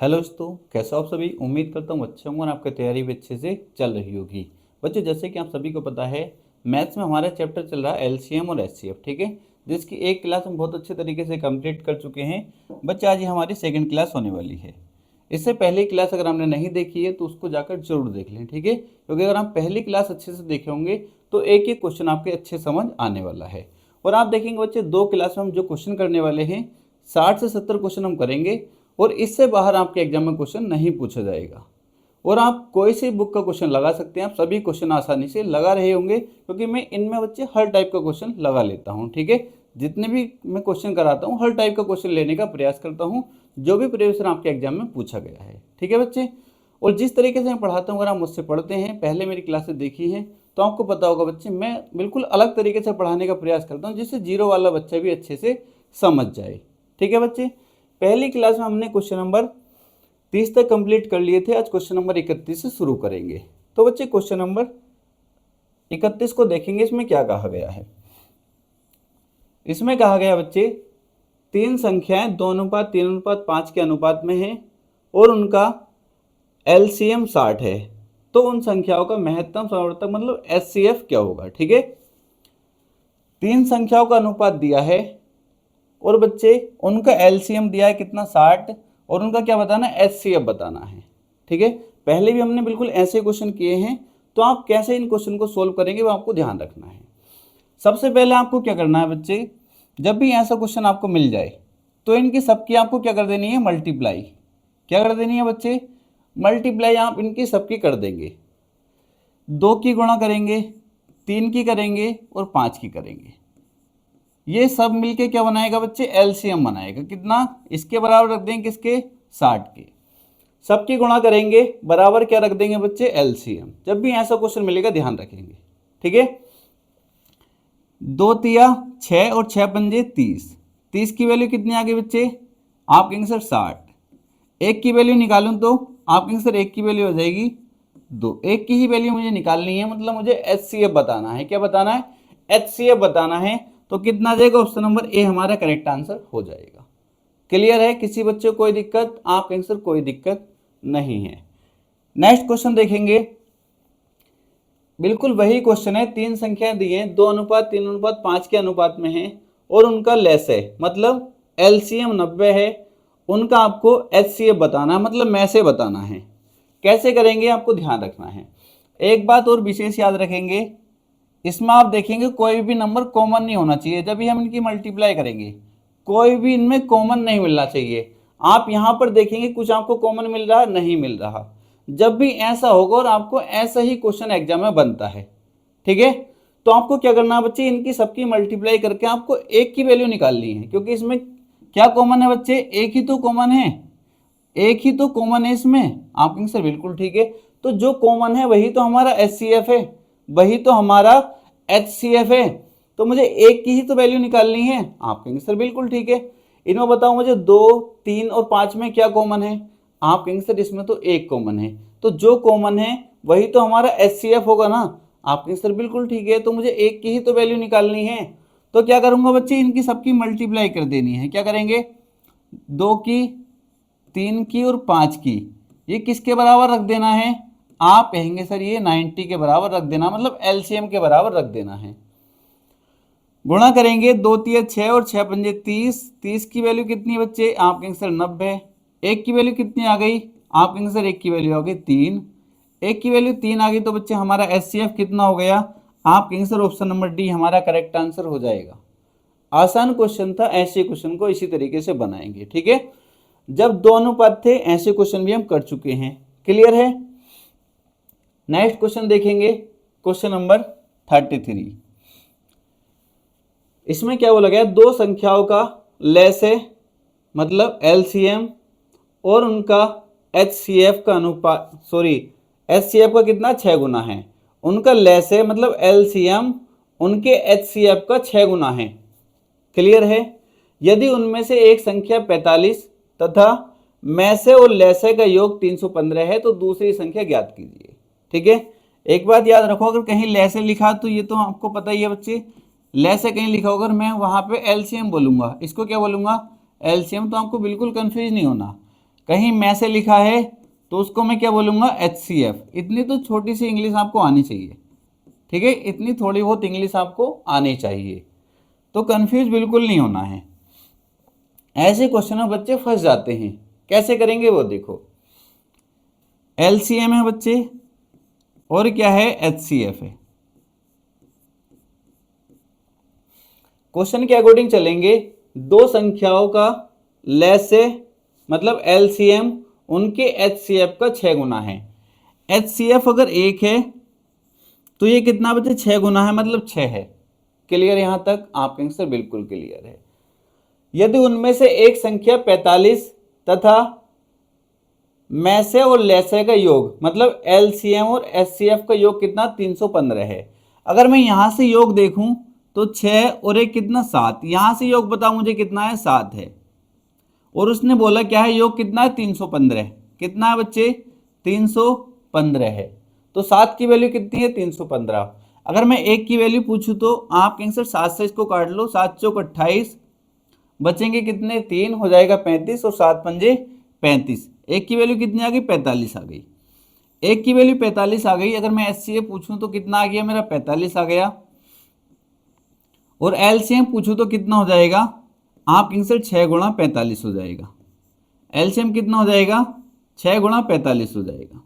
Hello दोस्तों, कैसे हो आप सभी। उम्मीद करता हूँ अच्छे होंगे और आपकी तैयारी भी अच्छे से चल रही होगी। बच्चों, जैसे कि आप सभी को पता है, मैथ्स में हमारा चैप्टर चल रहा है एलसीएम और एचसीएफ, ठीक है, जिसकी एक क्लास हम बहुत अच्छे तरीके से कंप्लीट कर चुके हैं। बच्चे, आज ये हमारी सेकंड क्लास होने वाली है। इससे पहली क्लास अगर आपने नहीं देखी है तो उसको जाकर जरूर देख लें, ठीक है, क्योंकि अगर आप पहली क्लास अच्छे से देखे होंगे तो एक एक क्वेश्चन आपके अच्छे समझ आने वाला है। और आप देखेंगे बच्चे, दो क्लास में हम जो क्वेश्चन करने वाले हैं 60 से 70 क्वेश्चन हम करेंगे और इससे बाहर आपके एग्जाम में क्वेश्चन नहीं पूछा जाएगा। और आप कोई सी बुक का क्वेश्चन लगा सकते हैं, आप सभी क्वेश्चन आसानी से लगा रहे होंगे, क्योंकि मैं इनमें बच्चे हर टाइप का क्वेश्चन लगा लेता हूँ, ठीक है। जितने भी मैं क्वेश्चन कराता हूँ हर टाइप का क्वेश्चन लेने का प्रयास करता हूँ, जो भी प्रिपरेशन आपके एग्जाम में पूछा गया है, ठीक है बच्चे। और जिस तरीके से मैं पढ़ाता हूँ, अगर आप मुझसे पढ़ते हैं, पहले मेरी क्लासेस देखी है, तो आपको पता होगा बच्चे, मैं बिल्कुल अलग तरीके से पढ़ाने का प्रयास करता हूँ, जिससे जीरो वाला बच्चा भी अच्छे से समझ जाए, ठीक है बच्चे। पहली क्लास में हमने क्वेश्चन नंबर 30 तक कंप्लीट कर लिए थे। आज क्वेश्चन नंबर 31 से शुरू करेंगे। तो बच्चे, क्वेश्चन नंबर 31 को देखेंगे। इसमें क्या कहा गया है। इसमें कहा गया बच्चे, तीन संख्याएं 2:3:5 के अनुपात में हैं और उनका एलसीएम 60 है, तो उन संख्याओं का महत्तम समवर्तक मतलब एचसीएफ क्या होगा, ठीक है। तीन संख्याओं का अनुपात दिया है और बच्चे उनका एलसीएम दिया है कितना, 60, और उनका क्या बताना है, एचसीएफ बताना है, ठीक है। पहले भी हमने बिल्कुल ऐसे क्वेश्चन किए हैं, तो आप कैसे इन क्वेश्चन को सोल्व करेंगे वो आपको ध्यान रखना है। सबसे पहले आपको क्या करना है बच्चे, जब भी ऐसा क्वेश्चन आपको मिल जाए तो इनकी सबकी आपको क्या कर देनी है, मल्टीप्लाई। क्या कर देनी है बच्चे, मल्टीप्लाई आप इनकी सबकी कर देंगे। 2 की गुणा करेंगे, 3 की करेंगे और 5 की करेंगे। ये सब मिलके क्या बनाएगा बच्चे, एलसीएम बनाएगा। कितना, इसके बराबर रख देंगे किसके, 60 के। सबकी गुणा करेंगे, बराबर क्या रख देंगे बच्चे, एलसीएम। जब भी ऐसा क्वेश्चन मिलेगा ध्यान रखेंगे, ठीक है। 2 तिया 6 और 6 पंजे 30। 30 की वैल्यू कितनी आ गई बच्चे, आप कहेंगे सर 60। एक की वैल्यू निकालूं तो आप कहेंगे सर एक की वैल्यू हो जाएगी 2। एक की ही वैल्यू मुझे निकालनी है, मतलब मुझे एचसीएफ बताना है। क्या बताना है, एचसीएफ बताना है। तो कितना आ जाएगा, ऑप्शन नंबर ए हमारा करेक्ट आंसर हो जाएगा। क्लियर है, किसी बच्चे को कोई दिक्कत, आप कहेंगे सर कोई दिक्कत नहीं है। नेक्स्ट क्वेश्चन देखेंगे, बिल्कुल वही क्वेश्चन है। तीन संख्याएं दी हैं, 2:3:5 के अनुपात में है और उनका लेस है, मतलब एलसीएम 90 है। उनका आपको एचसीएफ बताना है, मतलब में से बताना है। कैसे करेंगे आपको ध्यान रखना है। एक बात और विशेष याद रखेंगे, इसमें आप देखेंगे कोई भी नंबर कॉमन नहीं होना चाहिए। जब भी हम इनकी मल्टीप्लाई करेंगे कोई भी इनमें कॉमन नहीं मिलना चाहिए। आप यहाँ पर देखेंगे कुछ आपको कॉमन मिल रहा है, नहीं मिल रहा। जब भी ऐसा होगा, और आपको ऐसा ही क्वेश्चन एग्जाम में बनता है, ठीक है, तो आपको क्या करना है बच्चे, इनकी सबकी मल्टीप्लाई करके आपको एक की वैल्यू निकालनी है। क्योंकि इसमें क्या कॉमन है बच्चे, एक ही तो कॉमन है, एक ही तो कॉमन है इसमें। आप कहेंगे सर बिल्कुल ठीक है, तो जो कॉमन है वही तो हमारा एचसीएफ है, वही तो हमारा एचसीएफ है। तो मुझे एक की ही तो वैल्यू निकालनी है। आप कहेंगे सर बिल्कुल ठीक है। इनमें बताओ मुझे 2, 3 और 5 में क्या कॉमन है। आप कहेंगे सर इसमें तो एक कॉमन है, तो जो कॉमन है वही तो हमारा एचसीएफ होगा ना। आप कहेंगे सर बिल्कुल ठीक है, तो मुझे एक की ही तो वैल्यू निकालनी है। तो क्या करूंगा बच्चे, इनकी सबकी मल्टीप्लाई कर देनी है। क्या करेंगे, 2 की, 3 की और 5 की, ये किसके बराबर रख देना है। आप कहेंगे सर ये 90 के बराबर रख देना, मतलब एलसीएम के बराबर रख देना है। गुणा करेंगे, 2 तिया 6 और 6 पंजे 30। 30 की वैल्यू कितनी है बच्चे, आप कहेंगे सर 90। एक की वैल्यू कितनी आ गई, आप कहेंगे सर एक की वैल्यू आ गई 3। एक की वैल्यू 3 आ गई, तो बच्चे हमारा एचसीएफ कितना हो गया। आप कहेंगे सर ऑप्शन नंबर डी हमारा करेक्ट आंसर हो जाएगा। आसान क्वेश्चन था, ऐसे क्वेश्चन को इसी तरीके से बनाएंगे, ठीक है। जब दो अनुपात थे ऐसे क्वेश्चन भी हम कर चुके हैं। क्लियर है। नेक्स्ट क्वेश्चन देखेंगे, क्वेश्चन नंबर 33। इसमें क्या बोला गया, दो संख्याओं का लेस है, मतलब एलसीएम, और उनका एचसीएफ का अनुपात, एचसीएफ का कितना, 6 गुना है। उनका लेस है, मतलब एलसीएम उनके एचसीएफ का 6 गुना है। क्लियर है। यदि उनमें से एक संख्या 45 तथा में से और लेसे का योग 315 है, तो दूसरी संख्या ज्ञात कीजिए, ठीक है। एक बात याद रखो, अगर कहीं लेसे लिखा तो ये तो आपको पता ही है बच्चे, लेसे कहीं लिखा होगा, मैं वहां पे एलसीएम बोलूंगा, इसको क्या बोलूंगा, एलसीएम। तो आपको बिल्कुल कंफ्यूज नहीं होना। कहीं में से लिखा है तो उसको मैं क्या बोलूँगा, HCF। इतनी तो छोटी सी इंग्लिश आपको आनी चाहिए, ठीक है, इतनी थोड़ी बहुत इंग्लिश आपको आनी चाहिए, तो कंफ्यूज बिल्कुल नहीं होना है। ऐसे क्वेश्चन में बच्चे फंस जाते हैं, कैसे करेंगे वो देखो। LCM है बच्चे और क्या है, HCF है। क्वेश्चन के अकॉर्डिंग चलेंगे, दो संख्याओं का लैसे मतलब LCM उनके HCF का 6 गुना है। HCF अगर 1 है तो ये कितना बच्चे, 6 गुना है मतलब 6 है। क्लियर, यहां तक आपका आंसर बिल्कुल क्लियर है। यदि उनमें से एक संख्या 45 तथा में से और लैसे का योग मतलब LCM और HCF का योग कितना, 315 है। अगर मैं यहां से योग देखूं तो 6 और 1 कितना, 7। यहां से योग बताओ मुझे कितना है, 7 है। और उसने बोला क्या है, योग कितना है, 315। कितना है बच्चे, 315 है। तो 7 की वैल्यू कितनी है, 315। अगर मैं 1 की वैल्यू पूछूं तो आपके आंसर 7 से इसको काट लो, 7 चौक 28, बचेंगे कितने, 3 हो जाएगा 35 और 7 पंजे 35। 1 की वैल्यू कितनी आ गई, 45 आ गई। 1 की वैल्यू 45 आ गई। अगर मैं HCF पूछूं तो कितना आ गया मेरा, 45 आ गया। और LCM पूछूं तो कितना हो जाएगा, आपके आंसर 6 गुणा 45 हो जाएगा। LCM कितना हो जाएगा, 6 गुणा 45 हो जाएगा।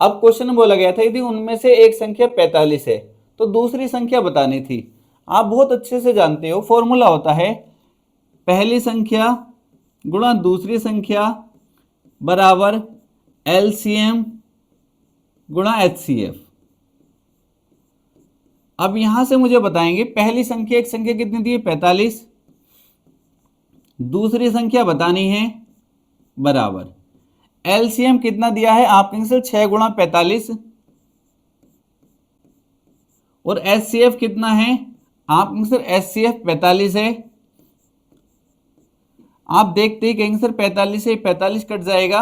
अब क्वेश्चन में बोला गया था यदि उनमें से एक संख्या 45 है तो दूसरी संख्या बतानी थी। आप बहुत अच्छे से जानते हो, फॉर्मूला होता है पहली संख्या गुणा दूसरी संख्या बराबर LCM गुणा HCF। अब यहां से मुझे बताएंगे पहली संख्या, एक संख्या कितनी दी है, 45, दूसरी संख्या बतानी है बराबर LCM कितना दिया है, आपके आंसर 6 गुणा 45 और HCF कितना है, आपके आंसर HCF 45 है। आप देखते हैं कि आंसर 45 से 45 कट जाएगा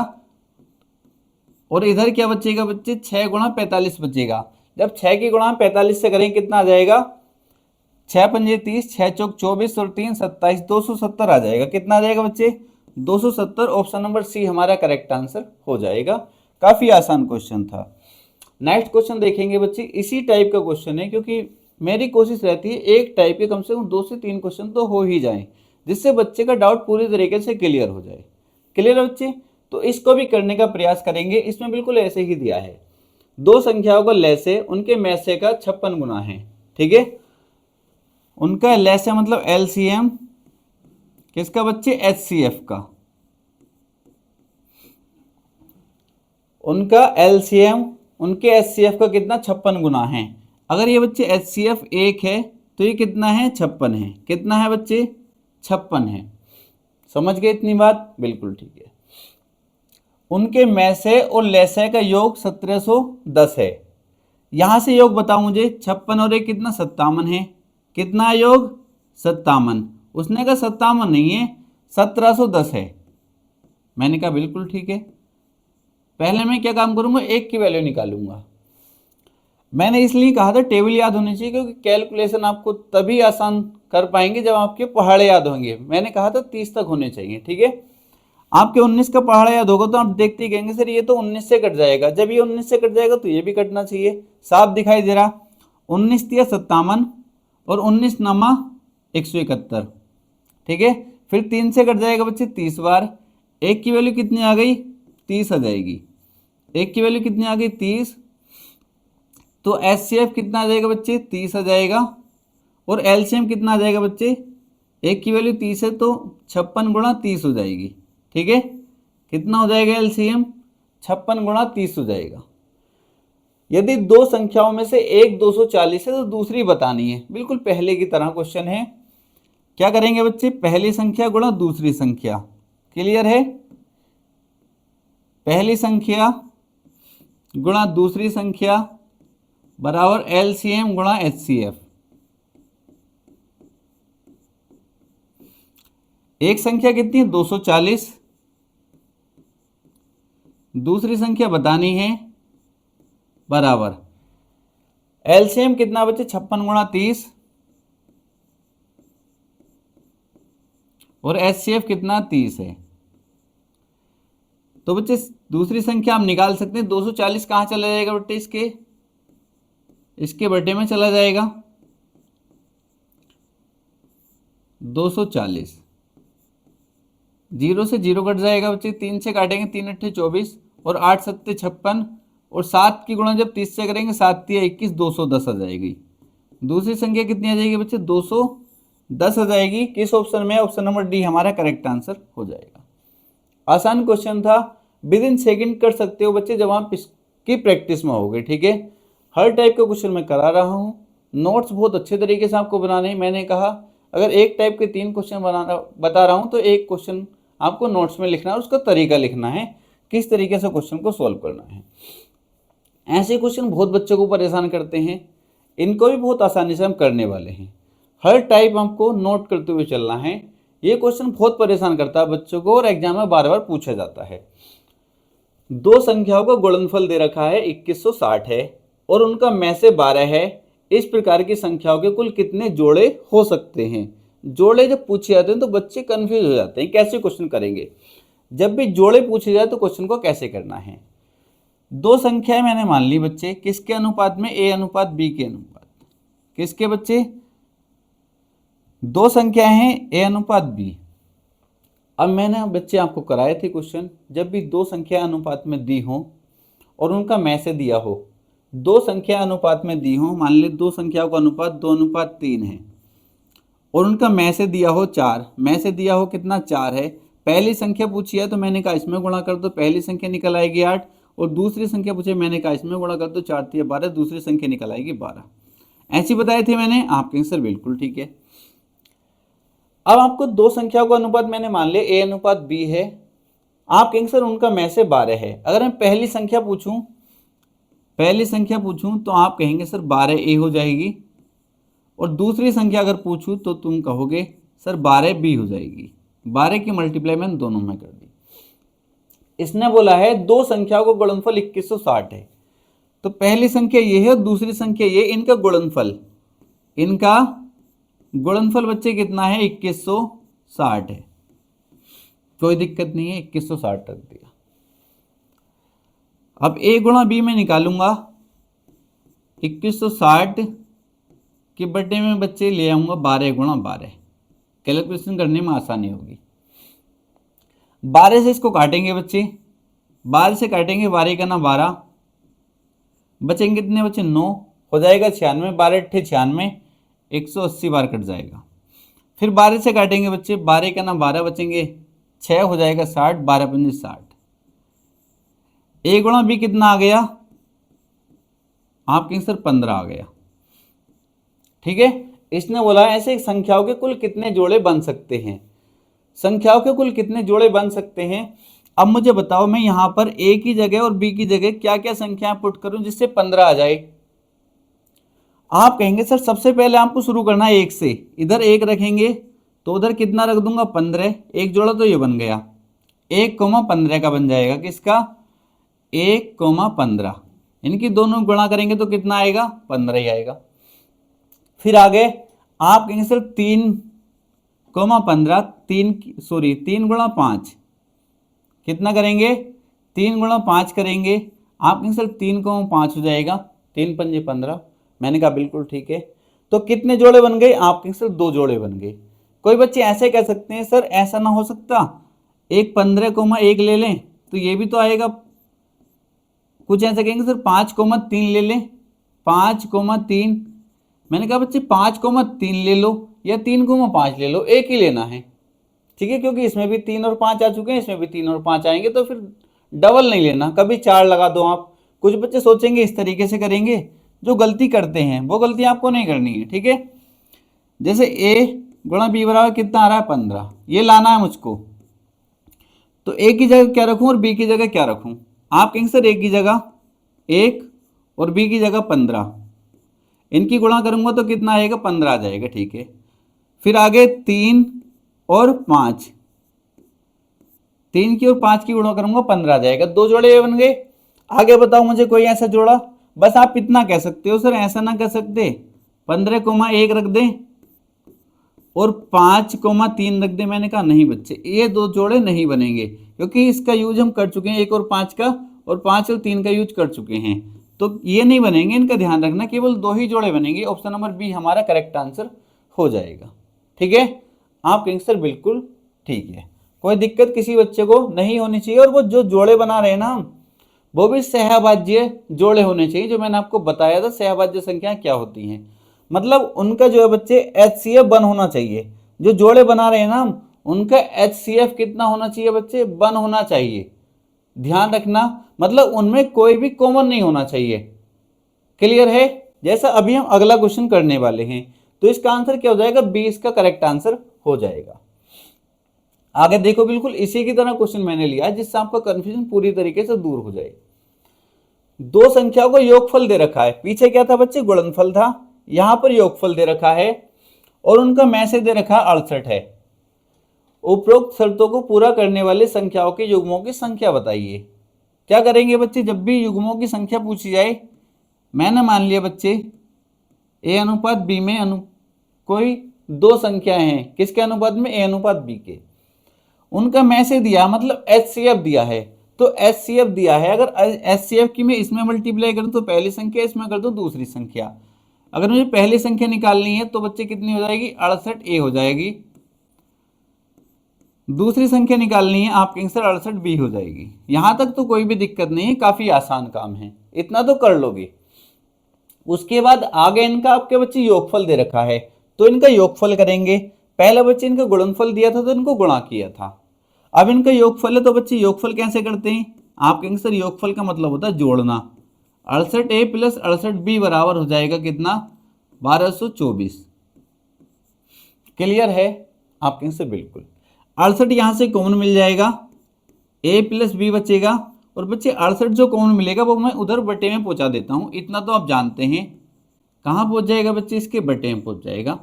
और इधर क्या बचेगा बच्चे, 6 गुणा 45 बचेगा। जब 6 की गुणा 45 से करें कितना आ जाएगा, 6 पंजे 30, 6 चौक 24 और 3 27, 270 आ जाएगा। कितना आ जाएगा बच्चे, 270। ऑप्शन नंबर सी हमारा करेक्ट आंसर हो जाएगा। काफी आसान क्वेश्चन था। नेक्स्ट क्वेश्चन देखेंगे बच्चे, इसी टाइप का क्वेश्चन है, क्योंकि मेरी कोशिश रहती है एक टाइप के कम से कम 2 से 3 क्वेश्चन तो हो ही जाए, जिससे बच्चे का डाउट पूरी तरीके से क्लियर हो जाए। क्लियर है बच्चे, तो इसको भी करने का प्रयास करेंगे। इसमें बिल्कुल ऐसे ही दिया है, दो संख्याओं का लैसे उनके मैसे का 56 गुना है। ठीक है, उनका लैसे मतलब LCM किसका बच्चे, HCF का। उनका LCM उनके HCF का कितना, 56 गुना है। अगर ये बच्चे HCF 1 है तो ये कितना है, 56 है। कितना है बच्चे, 56 है। समझ गए इतनी बात, बिल्कुल ठीक है। उनके मैसे और लैसे का योग 1710 है। यहां से योग बताओ मुझे, 56 और 1 कितना, 57 है। कितना योग, 57। उसने कहा 57 नहीं है, 1710 है। मैंने कहा बिल्कुल ठीक है। पहले मैं क्या काम करूंगा, 1 की वैल्यू निकालूंगा। मैंने इसलिए कहा था टेबल याद होनी चाहिए, क्योंकि कैलकुलेशन आपको तभी आसान कर पाएंगे जब आपके पहाड़े याद होंगे। मैंने कहा था 30 तक होने चाहिए। ठीक है, आपके 19 का पहाड़ा याद होगा तो आप देखते ही कहेंगे सर ये तो 19 से कट जाएगा। जब ये 19 से कट जाएगा तो ये भी कटना चाहिए। साफ दिखाई दे रहा, 19 तिया 57 और 19 नमा 171। ठीक है, फिर 3 से कट जाएगा बच्चे 30 बार। 1 की वैल्यू कितनी आ गई, 30 आ जाएगी। 1 की वैल्यू कितनी आ गई, 30। तो HCF कितना आ जाएगा बच्चे, 30 आ जाएगा। और LCM कितना आ जाएगा बच्चे, 1 की वैल्यू 30 है तो 56 गुणा 30 हो जाएगी। ठीक है, कितना हो जाएगा LCM, 56 गुणा 30 हो जाएगा। यदि दो संख्याओं में से एक 240 है तो दूसरी बतानी है। बिल्कुल पहले की तरह क्वेश्चन है। क्या करेंगे बच्चे, पहली संख्या गुणा दूसरी संख्या। क्लियर है, पहली संख्या गुणा दूसरी संख्या बराबर LCM गुणा HCF। एक संख्या कितनी है, 240, दूसरी संख्या बतानी है बराबर LCM कितना बच्चे, 56 गुणा 30 और HCF कितना, 30 है। तो बच्चे दूसरी संख्या आप निकाल सकते हैं। 240 कहाँ चला जाएगा बच्चे, इसके बटे में चला जाएगा 240। 0 से 0 कट जाएगा बच्चे, 3 से काटेंगे 3 अट्ठे 24 और 8 सत्ते 56 और 7 की गुणा जब 30 से करेंगे 7 तिया 21, 210 आ जाएगी। दूसरी संख्या कितनी आ जाएगी बच्चे, 210 आ जाएगी। किस ऑप्शन में? ऑप्शन नंबर डी हमारा करेक्ट आंसर हो जाएगा। आसान क्वेश्चन था, विद इन सेकेंड कर सकते हो बच्चे जब आप इसकी प्रैक्टिस में होगे। ठीक है, हर टाइप का क्वेश्चन मैं करा रहा हूँ, नोट्स बहुत अच्छे तरीके से आपको बनाने हैं। मैंने कहा अगर एक टाइप के 3 क्वेश्चन बता रहा हूँ तो एक क्वेश्चन आपको नोट्स में लिखना है, उसका तरीका लिखना है, किस तरीके से क्वेश्चन को सॉल्व करना है। ऐसे क्वेश्चन बहुत बच्चों को परेशान करते हैं, इनको भी बहुत आसानी से हम करने वाले हैं। हर टाइप आपको नोट करते हुए चलना है। ये क्वेश्चन बहुत परेशान करता है बच्चों को और एग्जाम में बार बार पूछा जाता है। दो संख्याओं का गुणनफल दे रखा है 2160 है और उनका में से 12 है। इस प्रकार की संख्याओं के कुल कितने जोड़े हो सकते हैं? जोड़े जब पूछे जाते हैं तो बच्चे कंफ्यूज हो जाते हैं, कैसे क्वेश्चन करेंगे। जब भी जोड़े पूछे जाए तो क्वेश्चन को कैसे करना है। दो संख्याएं मैंने मान ली बच्चे, किसके अनुपात में? ए अनुपात बी के अनुपात। किसके बच्चे? दो संख्याएं हैं ए अनुपात बी। अब मैंने बच्चे आपको कराए थे क्वेश्चन, जब भी दो संख्या अनुपात में दी हो और उनका में से दिया हो, दो संख्या अनुपात में दी हो, मान ले दो संख्याओं का अनुपात 2:3 है और उनका में से दिया हो 4, में से दिया हो कितना? 4 है। पहली संख्या पूछी है तो मैंने कहा इसमें गुणा कर दो, पहली संख्या निकल आएगी 8। और दूसरी संख्या पूछे, मैंने कहा इसमें गुणा कर दो, 4 तिया 12, दूसरी संख्या निकल आएगी 12। ऐसी बताए थे मैंने, आपके आंसर बिल्कुल ठीक है। अब आपको दो संख्याओं का अनुपात मैंने मान लिया ए अनुपात बी है, आपके आंसर उनका में से 12 है। अगर मैं पहली संख्या पूछूं तो आप कहेंगे सर 12 ए हो जाएगी, और दूसरी संख्या अगर पूछूं तो तुम कहोगे सर 12 बी हो जाएगी। 12 की मल्टीप्लाई मैंने दोनों में कर दी। इसने बोला है दो संख्याओं का गुणनफल 2160 है, तो पहली संख्या ये है और दूसरी संख्या ये, इनका गुणनफल बच्चे कितना है? 2160 है। कोई दिक्कत नहीं है, 2160 रख दिया। अब a गुणा b में निकालूंगा, 2160 के बटे में बच्चे ले आऊंगा 12 गुणा 12, कैलकुलेशन करने में आसानी होगी। 12 से इसको काटेंगे बच्चे, 12 से काटेंगे 12 का ना 12, बचेंगे कितने बच्चे? 9 हो जाएगा 96, 12 अट्ठे 96, 180 बार कट जाएगा। फिर 12 से काटेंगे बच्चे, 12 का ना 12, बचेंगे 6 हो जाएगा 60, 12 पंजे 60। ए गुणा बी कितना आ गया? आपके आंसर 15 आ गया। ठीक है, इसने बोला ऐसे संख्याओं के कुल कितने जोड़े बन सकते हैं। संख्याओं के कुल कितने जोड़े बन सकते हैं। अब मुझे बताओ, मैं यहां पर ए की जगह और बी की जगह क्या क्या संख्याएं पुट करूं जिससे 15 आ जाए। आप कहेंगे सर सबसे पहले आपको शुरू करना है 1 से, इधर 1 रखेंगे तो उधर कितना रख दूंगा? 15। एक जोड़ा तो ये बन गया, 1,15 का बन जाएगा। किसका? 1,15। इनकी दोनों गुणा करेंगे तो कितना आएगा? 15 ही आएगा। फिर आगे आप कहेंगे सर 3,15, 3 गुणा 5 कितना करेंगे? 3 गुणा 5 करेंगे, आप कहेंगे सर 3,5 हो जाएगा, 3 पंजे 15। मैंने कहा बिल्कुल ठीक है। तो कितने जोड़े बन गए? आप कहेंगे सर 2 जोड़े बन गए। कोई बच्चे ऐसे कह सकते हैं सर ऐसा ना हो सकता, 15,1 ले लें तो ये भी तो आएगा। कुछ ऐसे कहेंगे सर 5,3 ले लें, 5,3। मैंने कहा बच्चे 5,3 ले लो या 3,5 ले लो, एक ही लेना है। ठीक है, क्योंकि इसमें भी 3 और 5 आ चुके हैं, इसमें भी 3 और 5 आएंगे, तो फिर डबल नहीं लेना, कभी 4 लगा दो आप। कुछ बच्चे सोचेंगे इस तरीके से करेंगे, जो गलती करते हैं वो गलती आपको नहीं करनी है। ठीक है, जैसे a गुणा b बराबर कितना आ रहा है? 15, ये लाना है मुझको। तो a की जगह क्या रखूं और b की जगह क्या रखूं? आप कहेंगे सर a की जगह 1 और b की जगह 15, इनकी गुणा करूंगा तो कितना आएगा? 15 आ जाएगा। ठीक है, फिर आगे 3 और 5, 3 की और 5 की गुणा करूंगा 15 आ जाएगा। 2 जोड़े बन गए। आगे बताओ मुझे कोई ऐसा जोड़ा। बस आप इतना कह सकते हो सर ऐसा ना कह सकते, 15,1 रख दें और 5,3 रख दें। मैंने कहा नहीं बच्चे, ये 2 जोड़े नहीं बनेंगे, क्योंकि इसका यूज हम कर चुके हैं 1 और 5 का, और 5 और 3 का यूज कर चुके हैं, तो ये नहीं बनेंगे, इनका ध्यान रखना, केवल 2 ही जोड़े बनेंगे। ऑप्शन नंबर बी हमारा करेक्ट आंसर हो जाएगा। ठीक है, आप कहेंगे सर बिल्कुल ठीक है, कोई दिक्कत किसी बच्चे को नहीं होनी चाहिए। और वो जो जोड़े बना रहे हैं ना हम, वो भी सहभाज्य जोड़े होने चाहिए, जो मैंने आपको बताया था सहभाज्य संख्या क्या होती हैं। मतलब उनका जो है बच्चे HCF 1 होना चाहिए। जो जोड़े बना रहे हैं ना हम, उनका HCF कितना होना चाहिए बच्चे? 1 होना चाहिए। ध्यान रखना, मतलब उनमें कोई भी कॉमन नहीं होना चाहिए। क्लियर है? जैसा अभी हम अगला क्वेश्चन करने वाले हैं, तो इसका आंसर क्या हो जाएगा? बी इसका करेक्ट आंसर हो जाएगा। आगे देखो, बिल्कुल इसी की तरह क्वेश्चन मैंने लिया जिससे आपका कंफ्यूजन पूरी तरीके से दूर हो जाए। दो संख्याओं को योगफल दे रखा है, पीछे क्या था बच्चे? गुणनफल था, यहां पर योगफल दे रखा है और उनका मैसेज दे रखा 68 है। उपरोक्त शर्तों को पूरा करने वाली संख्याओं के युग्मों की संख्या बताइए। क्या करेंगे बच्चे? जब भी युग्मों की संख्या पूछी जाए, मैंने मान लिया बच्चे ए अनुपात बी में कोई दो संख्याएं हैं, किसके अनुपात में? ए अनुपात बी के। उनका मैसेज दिया, मतलब HCF दिया है, तो HCF दिया है। अगर HCF की मैं इसमें मल्टीप्लाई करूं तो पहली संख्या, इसमें कर दूं दूसरी संख्या। अगर मुझे पहली संख्या निकालनी है तो बच्चे कितनी हो जाएगी? 68A हो जाएगी। दूसरी संख्या निकालनी है, आपके आंसर 68B हो जाएगी। यहां तक तो कोई भी दिक्कत नहीं है, काफी आसान काम है, इतना तो कर लोगे। उसके बाद आगे इनका आपके बच्चे योगफल दे रखा है, तो इनका योगफल करेंगे। पहले बच्चे इनका गुणनफल दिया था तो इनको गुणा किया था, अब इनका योगफल है तो बच्चे योगफल कैसे करते हैं? आपके आंसर योगफल का मतलब होता है जोड़ना। 68A प्लस 68B बराबर हो जाएगा कितना? 1224। क्लियर है? आपके आंसर बिल्कुल 68 यहां से कॉमन मिल जाएगा, A प्लस बी बचेगा, और बच्चे 68 जो कॉमन मिलेगा वो मैं उधर बटे में पहुंचा देता हूं, इतना तो आप जानते हैं। कहां पहुंच जाएगा बच्चे? इसके बटे में पहुंच जाएगा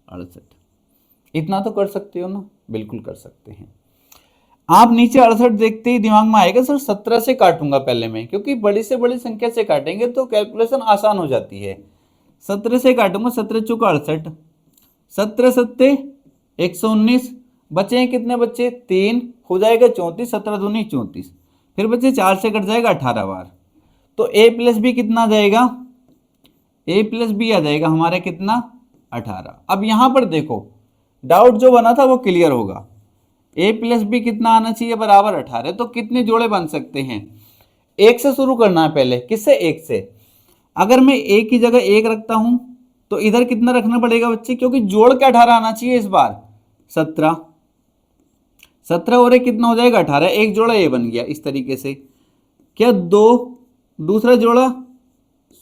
68। इतना तो कर सकते हो ना? बिल्कुल कर सकते हैं। आप नीचे 68 देखते ही दिमाग में आएगा सर 17 से काटूंगा पहले में, क्योंकि बड़ी से बड़ी संख्या से काटेंगे तो कैलकुलेशन आसान हो जाती है। 17 से काटूंगा, 17 चौका 68, 17 सत्ते 119, बचे हैं कितने बच्चे? 3 हो जाएगा 34, 17 दूनी 34, फिर बच्चे 4 से कट जाएगा 18 बार, तो A प्लस बी कितना आ जाएगा? A प्लस बी आ जाएगा हमारा कितना? 18। अब यहां पर देखो, डाउट जो बना था वो क्लियर होगा। A प्लस बी कितना आना चाहिए? बराबर 18। तो कितने जोड़े बन सकते हैं? एक से शुरू करना है पहले, किससे? एक से। अगर मैं A की जगह 1 रखता हूं तो इधर कितना रखना पड़ेगा बच्चे? क्योंकि जोड़ के 18 आना चाहिए इस बार, 17। 17 और 1 कितना हो जाएगा? 18। एक जोड़ा ये बन गया इस तरीके से। क्या 2 दूसरा जोड़ा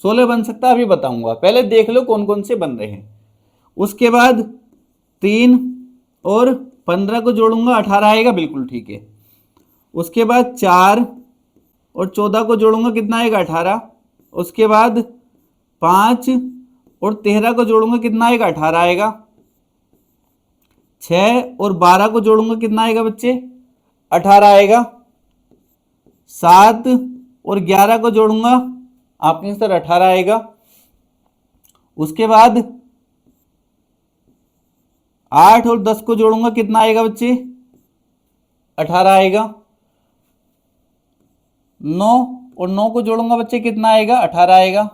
16 बन सकता है? अभी बताऊंगा, पहले देख लो कौन कौन से बन रहे हैं। उसके बाद 3 और 15 को जोड़ूंगा, 18 आएगा, बिल्कुल ठीक है। उसके बाद 4 और 14 को जोड़ूंगा, कितना आएगा? 18। उसके बाद 5 और 13 को जोड़ूंगा, कितना आएगा? 18 आएगा। 6 और 12 को जोड़ूंगा, कितना आएगा बच्चे? 18 आएगा। 7 और 11 को जोड़ूंगा, आपके आंसर 18 आएगा। उसके बाद 8 और 10 को जोड़ूंगा, कितना आएगा बच्चे? 18 आएगा। 9 और 9 को जोड़ूंगा बच्चे, कितना आएगा? 18 आएगा।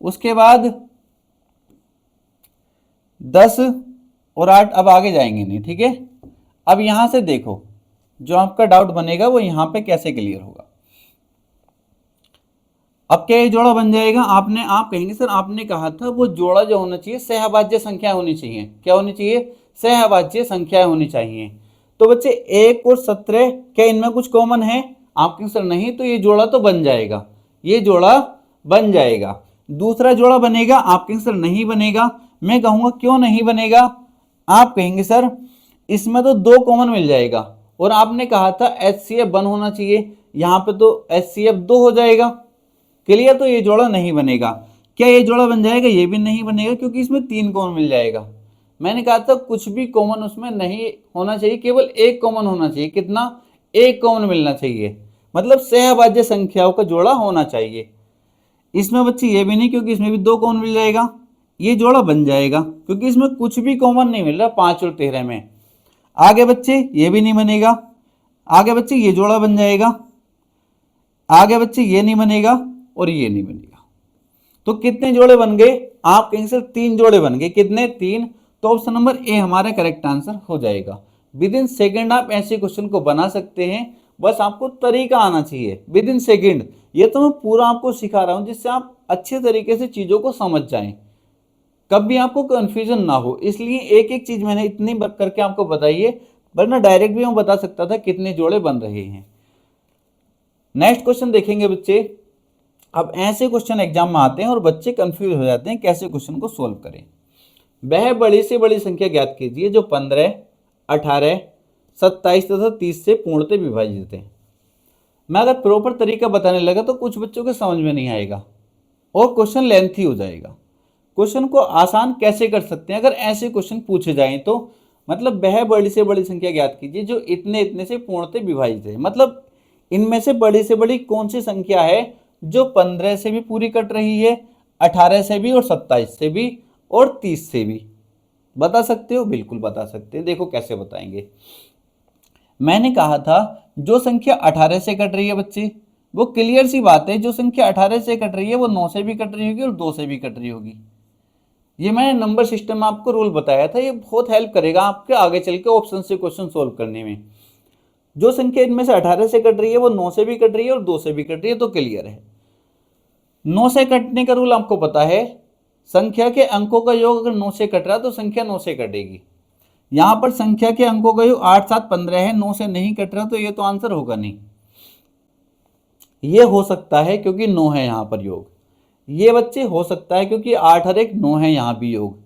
उसके बाद 10 और 8, अब आगे जाएंगे नहीं, ठीक है। अब यहां से देखो, जो आपका डाउट बनेगा वो यहां पे कैसे क्लियर होगा। अब क्या ये जोड़ा बन जाएगा? आप कहेंगे सर आपने कहा था वो जोड़ा जो होना चाहिए सहभाज्य संख्या होनी चाहिए। क्या होनी चाहिए? सहभाज्य संख्या होनी चाहिए। तो बच्चे 1 और 17 क्या इनमें कुछ कॉमन है? आपके आंसर नहीं, तो ये जोड़ा तो बन जाएगा, ये जोड़ा बन जाएगा। दूसरा जोड़ा बनेगा, आपके आंसर नहीं बनेगा। मैं कहूंगा क्यों नहीं बनेगा? आप कहेंगे सर इसमें तो 2 कॉमन मिल जाएगा, और आपने कहा था HCF 1 होना चाहिए, यहां पे तो HCF 2 हो जाएगा। क्लियर? तो ये जोड़ा नहीं बनेगा। क्या ये जोड़ा बन जाएगा? ये भी नहीं बनेगा, क्योंकि इसमें 3 कॉमन मिल जाएगा। मैंने कहा था कुछ भी कॉमन उसमें नहीं होना चाहिए, केवल एक कॉमन होना चाहिए। कितना? एक कॉमन मिलना चाहिए, मतलब सहभाज्य संख्याओं का जोड़ा होना चाहिए। इसमें बच्चे ये भी नहीं, क्योंकि इसमें भी 2 कॉमन मिल जाएगा, ये जोड़ा बन जाएगा, क्योंकि इसमें कुछ भी कॉमन नहीं मिल रहा 5 और 13 में। आगे बच्चे ये भी नहीं बनेगा। आगे बच्चे ये जोड़ा बन जाएगा, आगे बच्चे ये नहीं बनेगा और ये नहीं बनेगा। तो कितने जोड़े बन गए? आप कहेंगे सर 3 जोड़े बन गए। कितने? 3। तो ऑप्शन नंबर ए हमारा करेक्ट आंसर हो जाएगा। विद इन सेकेंड आप ऐसे क्वेश्चन को बना सकते हैं, बस आपको तरीका आना चाहिए। विद इन सेकेंड, ये तो मैं पूरा आपको सिखा रहा हूं जिससे आप अच्छे तरीके से चीजों को समझ जाएं, कभी आपको कंफ्यूजन ना हो। इसलिए एक एक चीज मैंने इतनी बार करके आपको बताई है, वरना डायरेक्ट भी मैं बता सकता था कितने जोड़े बन रहे हैं। नेक्स्ट क्वेश्चन देखेंगे बच्चे। अब ऐसे क्वेश्चन एग्जाम में आते हैं और बच्चे कंफ्यूज हो जाते हैं कैसे क्वेश्चन को सोल्व करें। वह बड़ी से बड़ी संख्या ज्ञात कीजिए जो 15, 18, 27 तथा 30 से पूर्णतः विभाजित है। मैं अगर प्रॉपर तरीका बताने लगा तो कुछ बच्चों के समझ में नहीं आएगा और क्वेश्चन लेंथी हो जाएगा। क्वेश्चन को आसान कैसे कर सकते हैं अगर ऐसे क्वेश्चन पूछे जाएं तो? मतलब वह बड़ी से बड़ी संख्या ज्ञात कीजिए जो इतने इतने से पूर्णतः विभाजित है। मतलब इनमें से बड़ी कौन सी संख्या है जो 15 से भी पूरी कट रही है, 18 से भी और 27 से भी और 30 से भी? बता सकते हो? बिल्कुल बता सकते हैं। देखो कैसे बताएंगे। मैंने कहा था जो संख्या 18 से कट रही है बच्चे, वो क्लियर सी बात है जो संख्या 18 से कट रही है वो 9 से भी कट रही होगी और 2 से भी कट रही होगी। ये मैंने नंबर सिस्टम में आपको रूल बताया था, ये बहुत हेल्प करेगा आपके आगे चल के ऑप्शन से क्वेश्चन सोल्व करने में। जो संख्या इनमें से 18 से कट रही है वो 9 से भी कट रही है और 2 से भी कट रही है, तो क्लियर है। 9 से कटने का रूल आपको पता है, संख्या के अंकों का योग अगर 9 से कट रहा है तो संख्या 9 से कटेगी। यहां पर संख्या के अंकों का योग 8, 7, 15 है, 9 से नहीं कट रहा तो ये तो आंसर होगा नहीं। ये हो सकता है क्योंकि 9 है यहां पर योग। ये बच्चे हो सकता है क्योंकि 8 और 1 9 है यहां भी योग।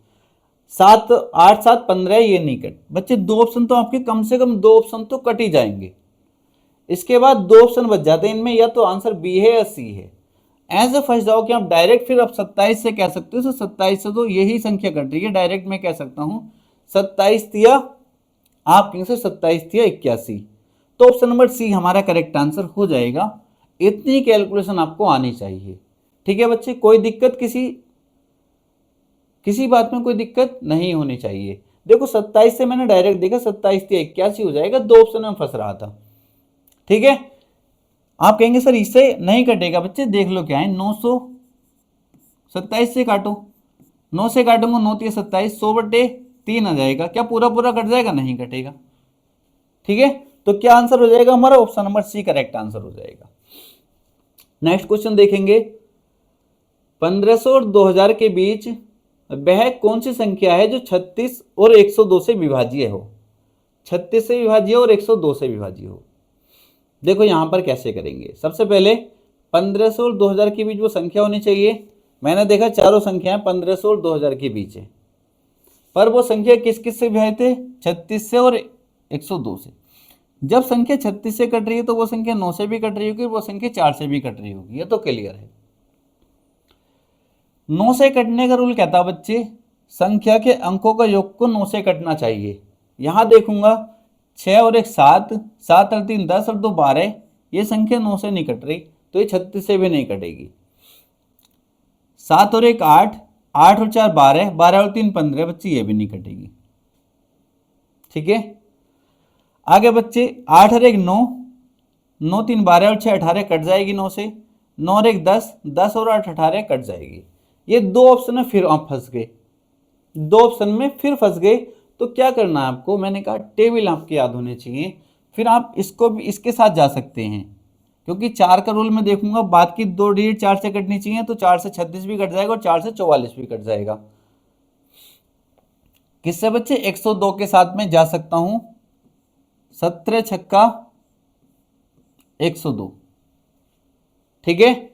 8, 7, 15 ये नहीं कट। बच्चे 2 ऑप्शन तो आपके कम से कम 2 ऑप्शन तो कट ही जाएंगे। इसके बाद 2 ऑप्शन बच जाते हैं इनमें, या तो आंसर बी है या सी है। ऐसे फंस जाओ कि आप डायरेक्ट फिर आप 27 से कह सकते हो, तो 27 से तो यही संख्या कट रही है, डायरेक्ट मैं कह सकता हूं 27 तिया, आप कहेंगे 27 तिया 81। तो ऑप्शन नंबर सी हमारा करेक्ट आंसर हो जाएगा। इतनी कैलकुलेशन आपको आनी चाहिए। ठीक है बच्चे, कोई दिक्कत किसी बात में कोई दिक्कत नहीं होनी चाहिए। देखो 27 से मैंने डायरेक्ट देखा 27 तिया 81 हो जाएगा, 2 ऑप्शन में फंस रहा था। ठीक है, आप कहेंगे सर इससे नहीं कटेगा। बच्चे देख लो क्या है, 927 से काटो, 9 से काटूंगा 9 तिया 27, 100/3 आ जाएगा। क्या पूरा पूरा कट जाएगा? नहीं कटेगा। ठीक है, तो क्या आंसर हो जाएगा हमारा? Option number C correct answer हो जाएगा। नेक्स्ट क्वेश्चन देखेंगे। 1500 और 2000 के बीच वह कौन सी संख्या है जो 36 और 102 से विभाज्य हो? 36 से विभाज्य हो और 102 से विभाज्य हो। देखो यहां पर कैसे करेंगे। सबसे पहले 1500 और 2000 के बीच वो संख्या होनी चाहिए। मैंने देखा चारों संख्याएं 1500 और 2000 के बीच है, पर वो संख्या किस किस से विभाजित है? 36 से और 102 से। जब संख्या 36 से कट रही है तो वो संख्या 9 से भी कट रही होगी, वो संख्या 4 से भी कट रही होगी। ये तो क्लियर है। 9 से कटने का रूल कहता है बच्चे संख्या के अंकों का योग को 9 से कटना चाहिए। यहां देखूंगा 6 और 1 7, 7 और 3 10 और 2 12, ये संख्या 9 से नहीं कट रही तो ये 36 से भी नहीं कटेगी। 7 और 1 8, 8 और 4 12, 12 और 3 15, बच्चे ये भी नहीं कटेगी। ठीक है, आगे बच्चे 8 और 1 9, 9 3 12 और 6 18 कट जाएगी 9 से, 9 और 1 10, 10 और 8 18 कट जाएगी। ये 2 ऑप्शन में फिर आप फंस गए, 2 ऑप्शन में फिर फंस गए। तो क्या करना है आपको? मैंने कहा टेबल आपके याद होने चाहिए, फिर आप इसको भी इसके साथ जा सकते हैं, क्योंकि 4 का रूल में देखूंगा बाद की 2 डिजिट 4 से कटनी चाहिए, तो 4 से 36 भी कट जाएगा और 4 से 44 भी कट जाएगा। किससे बच्चे? 102 के साथ में जा सकता हूं, 17 छक्का 102। ठीक है,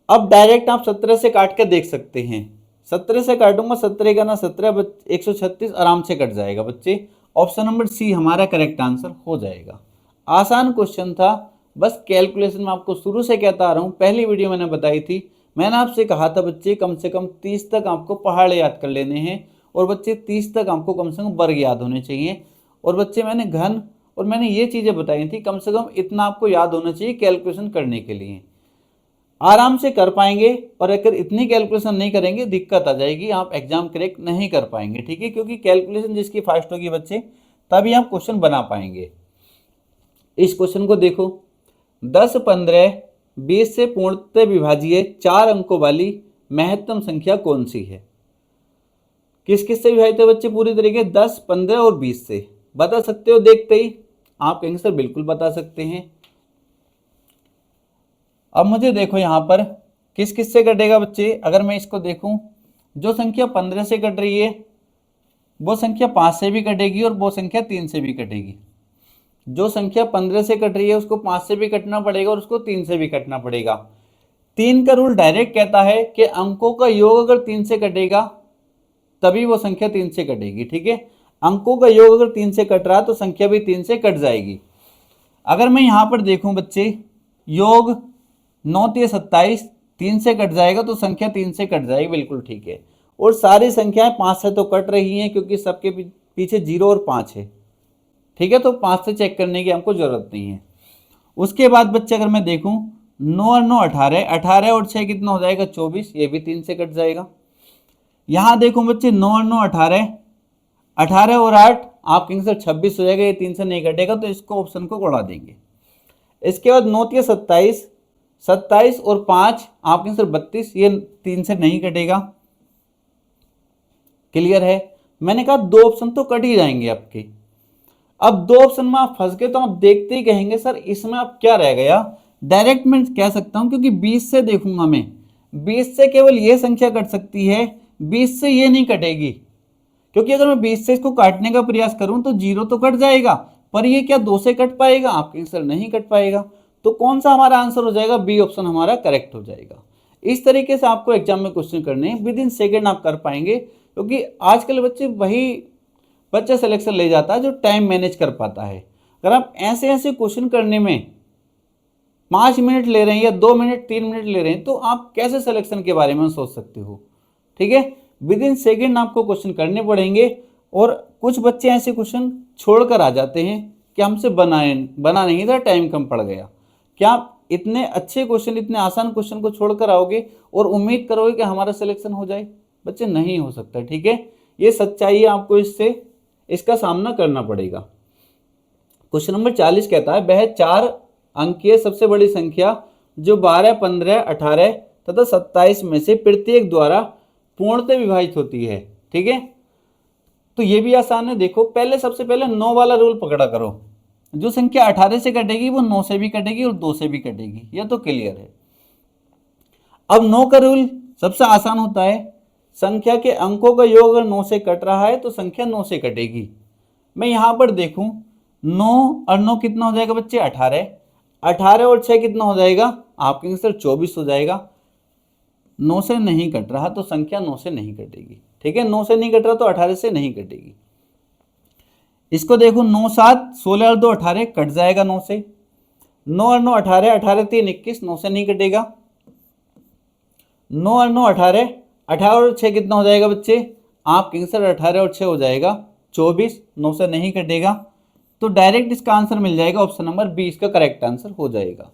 अब डायरेक्ट आप 17 से काट के देख सकते हैं। 17 से काटूंगा, 17 का ना 17, 136 आराम से कट जाएगा बच्चे। ऑप्शन नंबर सी हमारा करेक्ट आंसर हो जाएगा। आसान क्वेश्चन था, बस कैलकुलेशन में आपको शुरू से कहता आ रहा हूं। पहली वीडियो मैंने बताई थी, मैंने आपसे कहा था बच्चे कम से कम 30 तक आपको पहाड़ याद कर लेने हैं, और बच्चे 30 तक आपको कम से कम वर्ग याद होने चाहिए। और बच्चे मैंने घन और मैंने ये चीज़ें बताई थी, कम से कम इतना आपको याद होना चाहिए कैलकुलेशन करने के लिए। आराम से कर पाएंगे, और अगर इतनी कैलकुलेशन नहीं करेंगे दिक्कत आ जाएगी, आप एग्जाम क्रैक नहीं कर पाएंगे। ठीक है, क्योंकि कैलकुलेशन जिसकी फास्ट होगी बच्चे तभी आप क्वेश्चन बना पाएंगे। इस क्वेश्चन को देखो, 10, 15, 20 से पूर्णतः विभाज्य 4 अंकों वाली महत्तम संख्या कौन सी है? किस किस से विभाजित है बच्चे? पूरी तरीके 10, 15 और 20 से। बता सकते हो देखते ही? आप कहेंगे सर बिल्कुल बता सकते हैं। अब मुझे देखो यहाँ पर किस किस से कटेगा बच्चे। अगर मैं इसको देखूं, जो संख्या 15 से कट रही है वो संख्या 5 से भी कटेगी और वो संख्या 3 से भी कटेगी। जो संख्या 15 से कट रही है उसको 5 से भी कटना पड़ेगा और उसको 3 से भी कटना पड़ेगा। 3 का रूल डायरेक्ट कहता है कि अंकों का योग अगर 3 से कटेगा तभी वो संख्या 3 से कटेगी। ठीक है, अंकों का योग अगर 3 से कट रहा तो संख्या भी 3 से कट जाएगी। अगर मैं यहाँ पर देखूं बच्चे, योग 9 3 27, 3 से कट जाएगा तो संख्या 3 से कट जाएगी, बिल्कुल ठीक है। और सारी संख्याएं 5 से तो कट रही हैं क्योंकि सबके पीछे 0 और 5 है। ठीक है, तो 5 से चेक करने की हमको जरूरत नहीं है। उसके बाद बच्चे अगर मैं देखूं, 9 और 9 18, 18 और 6 कितना हो जाएगा? 24, ये भी 3 से कट जाएगा। यहाँ देखो बच्चे, 9 और 9 18, 18 और 8 आप कहेंगे सर 26 हो जाएगा, ये 3 से नहीं कटेगा, तो इसको ऑप्शन को उड़ा देंगे। इसके बाद 9 3 27, 27 और 5 आप कहेंगे सर 32, ये 3 से नहीं कटेगा। क्लियर है? मैंने कहा 2 ऑप्शन तो कट ही जाएंगे आपके। अब 2 ऑप्शन में आप फंस गए तो आप देखते ही कहेंगे सर इसमें आप क्या रह गया। डायरेक्ट मैं कह सकता हूं क्योंकि 20 से देखूंगा मैं, 20 से केवल ये संख्या कट सकती है, 20 से ये नहीं कटेगी। क्योंकि अगर मैं 20 से इसको काटने का प्रयास करूं तो 0 तो कट जाएगा, पर ये क्या 2 से कट पाएगा? आपके आंसर नहीं कट पाएगा। तो कौन सा हमारा आंसर हो जाएगा? बी ऑप्शन हमारा करेक्ट हो जाएगा। इस तरीके से आपको एग्जाम में क्वेश्चन करने हैं, विद इन सेकेंड आप कर पाएंगे। क्योंकि आजकल बच्चे वही बच्चा सिलेक्शन ले जाता है जो टाइम मैनेज कर पाता है। अगर आप ऐसे ऐसे क्वेश्चन करने में 5 मिनट ले रहे हैं या 2 मिनट 3 मिनट ले रहे हैं तो आप कैसे सिलेक्शन के बारे में सोच सकते हो? ठीक है, विद इन सेकेंड आपको क्वेश्चन करने पड़ेंगे। और कुछ बच्चे ऐसे क्वेश्चन छोड़कर आ जाते हैं कि हमसे बना नहीं था, टाइम कम पड़ गया। क्या आप इतने अच्छे क्वेश्चन, इतने आसान क्वेश्चन को छोड़कर आओगे और उम्मीद करोगे कि हमारा सिलेक्शन हो जाए? बच्चे नहीं हो सकता। ठीक है, ये सच्चाई है, आपको इसका सामना करना पड़ेगा। क्वेश्चन नंबर 40 कहता है वह 4 अंकीय सबसे बड़ी संख्या जो 12, 15, 18 तथा 27 में से प्रत्येक द्वारा पूर्णतः विभाजित होती है। ठीक है, तो ये भी आसान है। देखो सबसे पहले 9 वाला रूल पकड़ा करो। जो संख्या 18 से कटेगी वो 9 से भी कटेगी और 2 से भी कटेगी, यह तो क्लियर है। अब 9 का रूल सबसे आसान होता है, संख्या के अंकों का योग अगर 9 से कट रहा है तो संख्या 9 से कटेगी। मैं यहां पर देखूं, 9 और 9 कितना हो जाएगा बच्चे? 18, 18 और 6 कितना हो जाएगा? आपके आंसर 24 हो जाएगा। 9 से नहीं कट रहा तो संख्या 9 से नहीं कटेगी। ठीक है, 9 से नहीं कट रहा तो 18 से नहीं कटेगी। इसको देखो, 9 7 16 और 2 18, कट जाएगा 9 से। 9 और 9 18, 18 3 21, 9 से नहीं कटेगा। 9 और 9 18, 18 और 6 कितना हो जाएगा बच्चे? आपके आंसर 18 और 6 हो जाएगा 24, 9 से नहीं कटेगा। तो डायरेक्ट इसका आंसर मिल जाएगा, ऑप्शन नंबर 20 का करेक्ट आंसर हो जाएगा।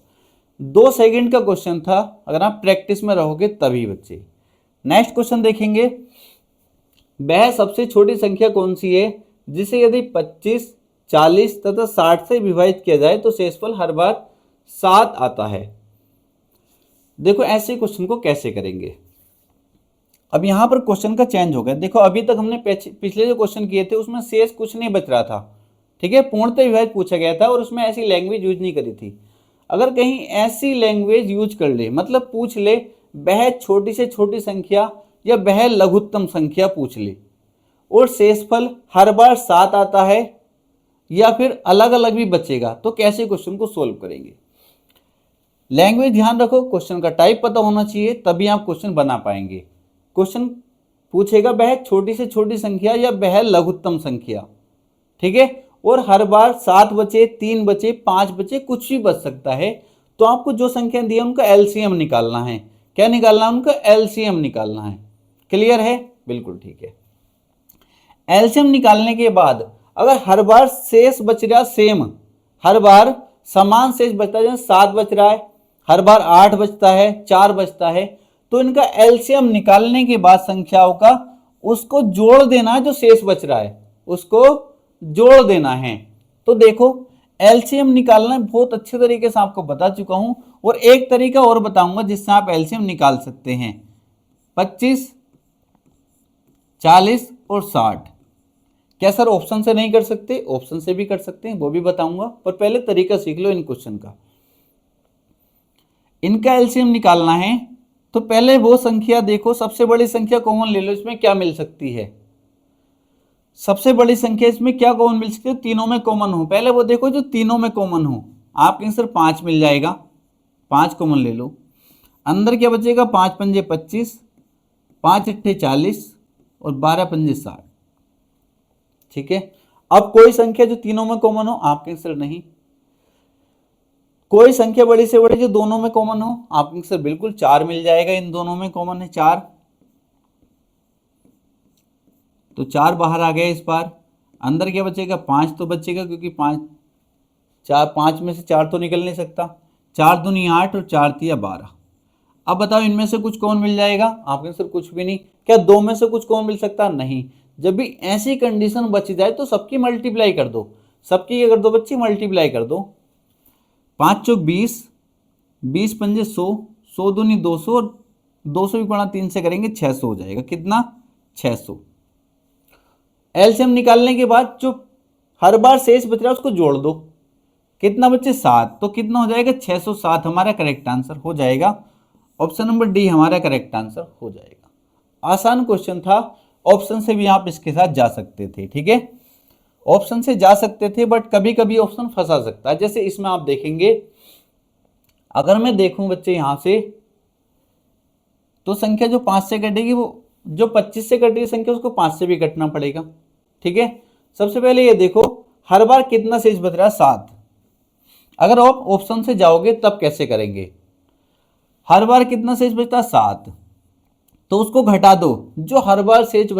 2 सेकंड का क्वेश्चन था, अगर आप प्रैक्टिस में रहोगे तभी बच्चे। नेक्स्ट क्वेश्चन देखेंगे, वह सबसे छोटी संख्या कौन सी है जिसे यदि 25, 40 तथा 60 से विभाजित किया जाए तो शेषफल हर बार 7 आता है। देखो ऐसे क्वेश्चन को कैसे करेंगे। अब यहां पर क्वेश्चन का चेंज हो गया। देखो अभी तक हमने पिछले जो क्वेश्चन किए थे उसमें शेष कुछ नहीं बच रहा था। ठीक है, पूर्णतः विभाजित पूछा गया था और उसमें ऐसी लैंग्वेज यूज नहीं करी थी। अगर कहीं ऐसी लैंग्वेज यूज कर ले, मतलब पूछ ले वह छोटी से छोटी संख्या या वह लघुत्तम संख्या पूछ ले और शेषफल हर बार 7 आता है या फिर अलग अलग भी बचेगा, तो कैसे क्वेश्चन को सोल्व करेंगे? लैंग्वेज ध्यान रखो, क्वेश्चन का टाइप पता होना चाहिए, तभी आप क्वेश्चन बना पाएंगे। क्वेश्चन पूछेगा वह छोटी से छोटी संख्या या वह लघुत्तम संख्या। ठीक है, और हर बार 7 बचे, 3 बचे, 5 बचे, कुछ भी बच सकता है। तो आपको जो संख्या दी है उनका एलसीएम निकालना है। क्या निकालना है? उनका एलसीएम निकालना है। क्लियर है? बिल्कुल ठीक है। एलसीएम निकालने के बाद अगर हर बार शेष बच रहा सेम, हर बार समान शेष बचता है, 7 बच रहा है, हर बार 8 बचता है, 4 बचता है, तो इनका एलसीएम निकालने के बाद संख्याओं का उसको जोड़ देना है, जो शेष बच रहा है उसको जोड़ देना है। तो देखो एलसीएम निकालना बहुत अच्छे तरीके से आपको बता चुका हूं, और एक तरीका और बताऊंगा जिससे आप एलसीएम निकाल सकते हैं। 25, 40 और 60। क्या सर ऑप्शन से नहीं कर सकते? ऑप्शन से भी कर सकते हैं, वो भी बताऊंगा, पर पहले तरीका सीख लो इन क्वेश्चन का। इनका एलसीएम निकालना है तो पहले वो संख्या देखो, सबसे बड़ी संख्या कॉमन ले लो, इसमें क्या मिल सकती है? सबसे बड़ी संख्या इसमें क्या कॉमन मिल सकती है? तीनों में कॉमन हो, पहले वो देखो जो तीनों में कॉमन हो। आपके आंसर 5 मिल जाएगा, 5 कॉमन ले लो। अंदर क्या बचेगा? 5 पंजे 25, 5 अट्ठे 40 और 12 पंजे 60। ठीक है, अब कोई संख्या जो तीनों में कॉमन हो, आपके आंसर नहीं। कोई संख्या बड़ी से बड़ी जो दोनों में कॉमन हो, आपके आंसर बिल्कुल 4 मिल जाएगा, इन दोनों में कॉमन है 4, तो 4 बाहर आ गया इस बार। अंदर क्या बचेगा? 5 तो बचेगा, क्योंकि 5 में से 4 तो निकल नहीं सकता। 4 दूनी 8 और 4 तिया 12। अब बताओ इनमें से कुछ कौन मिल जाएगा? आपके आंसर कुछ भी नहीं। क्या 2 में से कुछ कौन मिल सकता? नहीं। जब भी ऐसी कंडीशन बच जाए तो सबकी मल्टीप्लाई कर दो, सबकी कर दो बच्ची, मल्टीप्लाई कर दो। 5 चौक 20, 20 पंजे 100, 100 दूनी 200 और 200 भी पढ़ा 3 से करेंगे 600 हो जाएगा। कितना? 600। एलसीएम निकालने के बाद जो हर बार शेष बच रहा है उसको जोड़ दो। कितना बच्चे? 7। तो कितना हो जाएगा? 607 हमारा करेक्ट आंसर हो जाएगा। ऑप्शन नंबर डी हमारा करेक्ट आंसर हो जाएगा। आसान क्वेश्चन था, ऑप्शन से भी आप इसके साथ जा सकते थे। ठीक है, ऑप्शन से जा सकते थे, बट कभी कभी ऑप्शन फंसा सकता है। जैसे इसमें आप देखेंगे, अगर मैं देखूं बच्चे यहां से, तो संख्या जो 5 से कटेगी, वो जो 25 से कट रही संख्या उसको 5 से भी कटना पड़ेगा। ठीक है, सबसे पहले ये देखो हर बार कितना शेष बच रहा है? 7। अगर आप ऑप्शन से जाओगे तब कैसे करेंगे? हर बार कितना शेष बचता है? 7। तो उसको घटा दो, जो हर बार शेष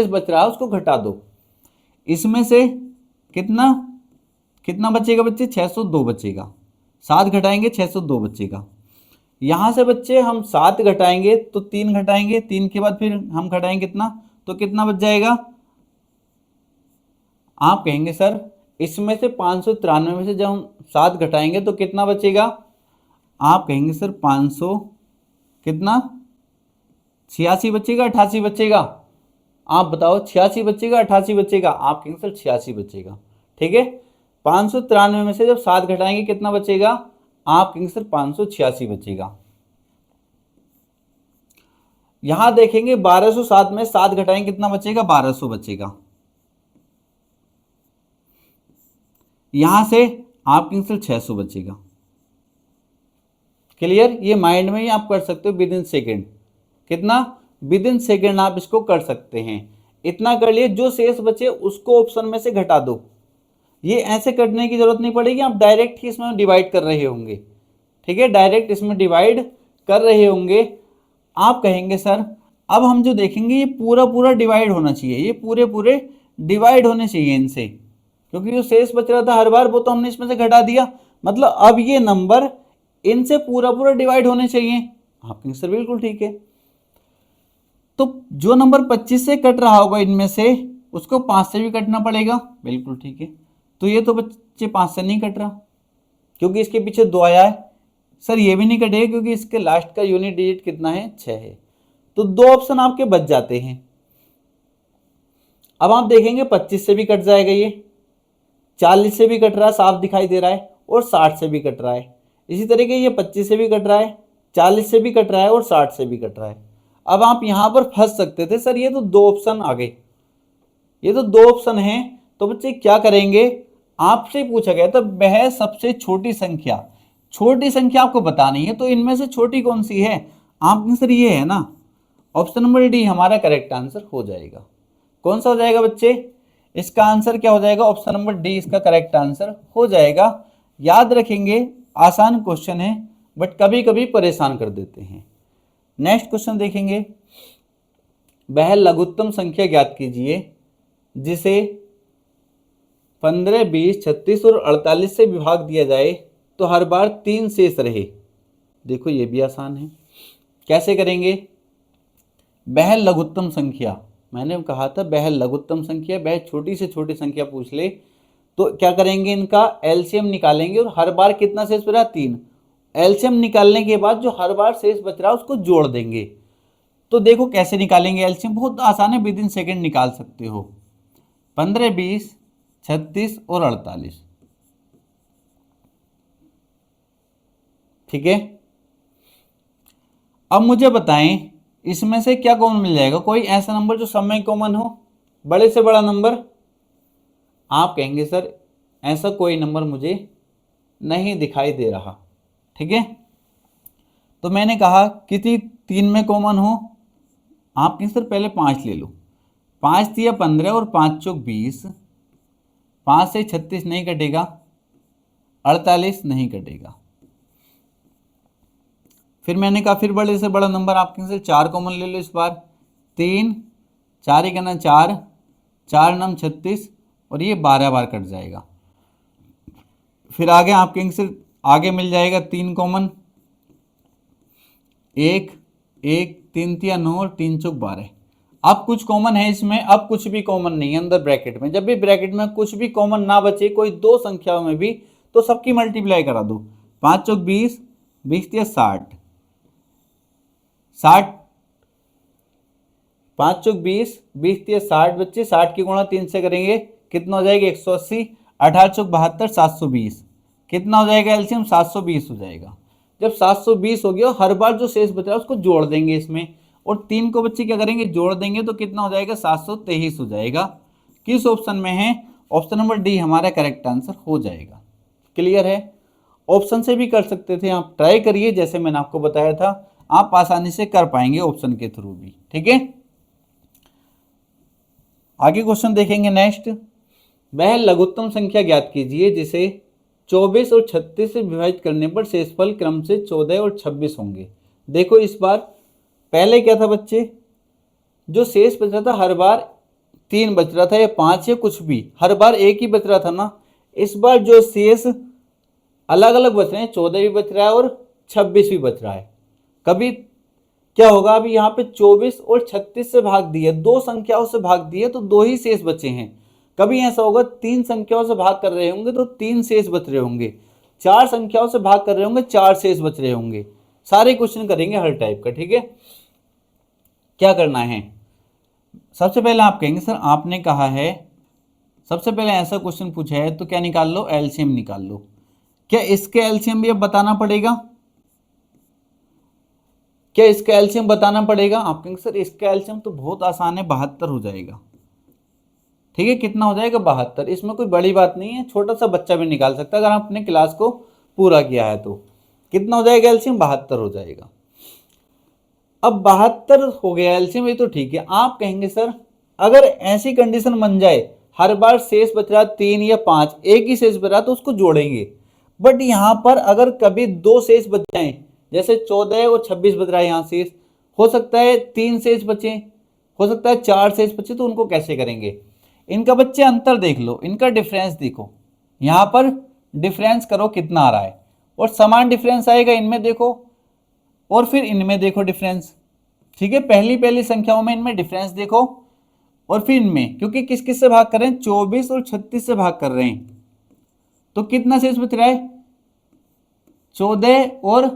बच रहा है उसको घटा दो। इसमें से कितना कितना बचेगा बच्चे? 602 बचेगा। 7 घटाएंगे 602 बचेगा। यहां से बच्चे हम 7 घटाएंगे तो 3 घटाएंगे, 3 के बाद फिर हम घटाएंगे कितना, तो कितना बच जाएगा? आप कहेंगे सर इसमें से 593 में से जब हम 7 घटाएंगे तो कितना बचेगा? आप कहेंगे सर 500 कितना 86 बचेगा, 88 बचेगा। आप बताओ 86 बचेगा 88 बचेगा? आप कहेंगे सर 86 बचेगा। ठीक है, 593 में से जब 7 घटाएंगे कितना बचेगा? आप कहेंगे सर 586 बचेगा। यहां देखेंगे 1207 में 7 घटाएंगे कितना बचेगा? 1200 बचेगा। यहां से आप कहेंगे सर 600 बचेगा। क्लियर? ये माइंड में ही आप कर सकते हो विद इन सेकेंड। कितना? विद इन सेकेंड आप इसको कर सकते हैं। इतना कर लिए, जो शेष बचे उसको ऑप्शन में से घटा दो। ये ऐसे करने की जरूरत नहीं पड़ेगी, आप डायरेक्ट ही इसमें डिवाइड कर रहे होंगे। ठीक है, डायरेक्ट इसमें डिवाइड कर रहे होंगे। आप कहेंगे सर अब हम जो देखेंगे ये पूरा पूरा डिवाइड होना चाहिए, ये पूरे पूरे डिवाइड होने चाहिए इनसे, क्योंकि जो शेष बच रहा था हर बार वो तो हमने इसमें से घटा दिया। मतलब अब ये नंबर इनसे पूरा पूरा डिवाइड होने चाहिए। आपके आंसर बिल्कुल ठीक है। तो जो नंबर 25 से कट रहा होगा इनमें से, उसको 5 से भी कटना पड़ेगा। बिल्कुल ठीक है। तो ये तो बच्चे 5 से नहीं कट रहा, क्योंकि इसके पीछे 2 आया है। सर ये भी नहीं कटेगा क्योंकि इसके लास्ट का यूनिट डिजिट कितना है? 6 है। तो 2 ऑप्शन आपके बच जाते हैं। अब आप देखेंगे 25 से भी कट जाएगा, ये 40 से भी कट रहा है, साफ दिखाई दे रहा है, और 60 से भी कट रहा है। इसी तरीके ये 25 से भी कट रहा है, 40 से भी कट रहा है और 60 से भी कट रहा है। अब आप यहां पर फंस सकते थे, सर ये तो 2 ऑप्शन आ गए, ये तो 2 ऑप्शन हैं, तो बच्चे क्या करेंगे? आपसे पूछा गया था वह सबसे छोटी संख्या, छोटी संख्या आपको बतानी है, तो इनमें से छोटी कौन सी है? आपके सर ये है ना, ऑप्शन नंबर डी हमारा करेक्ट आंसर हो जाएगा। कौन सा हो जाएगा बच्चे? इसका आंसर क्या हो जाएगा? ऑप्शन नंबर डी इसका करेक्ट आंसर हो जाएगा। याद रखेंगे, आसान क्वेश्चन है बट कभी कभी परेशान कर देते हैं। नेक्स्ट क्वेश्चन देखेंगे, वह लघुत्तम संख्या ज्ञात कीजिए जिसे 15, 20, 36 और 48 से विभाग दिया जाए तो हर बार 3 शेष रहे। देखो ये भी आसान है, कैसे करेंगे? वह लघुत्तम संख्या, मैंने कहा था वह लघुत्तम संख्या, वह छोटी से छोटी संख्या पूछ ले तो क्या करेंगे, इनका एलसीएम निकालेंगे और हर बार कितना शेष बच रहा है, 3। एलसीएम निकालने के बाद जो हर बार शेष बच रहा है उसको जोड़ देंगे। तो देखो कैसे निकालेंगे एलसीएम, बहुत आसान है, विद इन सेकेंड निकाल सकते हो। 15, 20, 36 और 48, ठीक है। अब मुझे बताएं इसमें से क्या कॉमन मिल जाएगा, कोई ऐसा नंबर जो सब में कॉमन हो, बड़े से बड़ा नंबर। आप कहेंगे सर ऐसा कोई नंबर मुझे नहीं दिखाई दे रहा, ठीक है। तो मैंने कहा किसी 3 में कॉमन हो, आप कहेंगे सर पहले 5 ले लो। 5 दिया 15 और 5 चौक 20, 5 से 36 नहीं कटेगा, 48 नहीं कटेगा। फिर मैंने कहा फिर बड़े से बड़ा नंबर, आप कहेंगे सर 4 कॉमन ले लो इस बार। 3, 4 एक ना 4, 4 नम 36 और ये 12 बार कट जाएगा। फिर आगे आप कहेंगे सर आगे मिल जाएगा 3 कॉमन, 1, 1, 3 तिया 9 और 3 चौक 12। अब कुछ कॉमन है इसमें, अब कुछ भी कॉमन नहीं है अंदर ब्रैकेट में। जब भी ब्रैकेट में कुछ भी कॉमन ना बचे कोई 2 संख्याओं में भी, तो सबकी मल्टीप्लाई करा दो। 5 चौक 20, 20 तिया 60, 60, 5 चौक 20, 20 तिया 60 बच्चे, 60 की गुणा 3 से करेंगे कितना हो जाएगा 180, 18 चौक 72, 720, कितना हो जाएगा एलसीएम 720 हो जाएगा। जब 720 हो गया हर बार जो शेष बच रहा है उसको जोड़ देंगे इसमें, और 3 को बच्चे क्या करेंगे जोड़ देंगे, तो कितना हो जाएगा 723 हो जाएगा। किस ऑप्शन में है, ऑप्शन नंबर डी हमारा करेक्ट आंसर हो जाएगा। क्लियर है, ऑप्शन से भी कर सकते थे, आप ट्राई करिए जैसे मैंने आपको बताया था, आप आसानी से कर पाएंगे ऑप्शन के थ्रू भी, ठीक है। आगे क्वेश्चन देखेंगे नेक्स्ट। वह लघुत्तम संख्या ज्ञात कीजिए जिसे 24 और 36 से विभाजित करने पर शेषफल क्रम से 14 और 26 होंगे। देखो इस बार पहले क्या था बच्चे, जो शेष बच रहा था हर बार 3 बच रहा था या 5 या कुछ भी, हर बार एक ही बच रहा था ना। इस बार जो शेष अलग अलग बच रहे हैं, 14 भी बच रहा है और 26 भी बच रहा है। कभी क्या होगा, अभी यहाँ पे 24 और 36 से भाग दिए, 2 संख्याओं से भाग दिए तो 2 ही शेष बचे हैं। कभी ऐसा होगा 3 संख्याओं से भाग कर रहे होंगे तो 3 शेष बच रहे होंगे, 4 संख्याओं से भाग कर रहे होंगे 4 शेष बच रहे होंगे। सारे क्वेश्चन करेंगे हर टाइप का, ठीक है। क्या करना है, सबसे पहले आप कहेंगे सर आपने कहा है, सबसे पहले ऐसा क्वेश्चन पूछा है तो क्या निकाल लो, एलसीएम निकाल लो। क्या इसके एलसीएम भी अब बताना पड़ेगा, क्या इसका एलसीएम बताना पड़ेगा? आप कहेंगे सर इसका एलसीएम तो बहुत आसान है, 72 हो जाएगा, ठीक है। कितना हो जाएगा 72, इसमें कोई बड़ी बात नहीं है, छोटा सा बच्चा भी निकाल सकता है अगर आप अपने क्लास को पूरा किया है तो। कितना हो जाएगा एलसीएम, 72 हो जाएगा। अब 72 हो गया एलसीएम, ये तो ठीक है। आप कहेंगे सर अगर ऐसी कंडीशन बन जाए हर बार शेष बच रहा 3 या 5, एक ही शेष बच रहा तो उसको जोड़ेंगे। बट यहाँ पर अगर कभी 2 शेष बच जाए, जैसे 14 और 26 बच रहा है, यहाँ शेष हो सकता है 3 शेष बचे, हो सकता है 4 शेष बचे, तो उनको कैसे करेंगे? इनका बच्चे अंतर देख लो, इनका डिफरेंस देखो, यहाँ पर डिफरेंस करो कितना आ रहा है, और समान डिफरेंस आएगा इनमें देखो और फिर इनमें देखो डिफरेंस, ठीक है। पहली संख्याओं में इनमें डिफरेंस देखो और फिर इनमें, क्योंकि किस किस से भाग कर रहे हैं, 24 और 36 से भाग कर रहे हैं, तो कितना शेष बच रहा है 14 और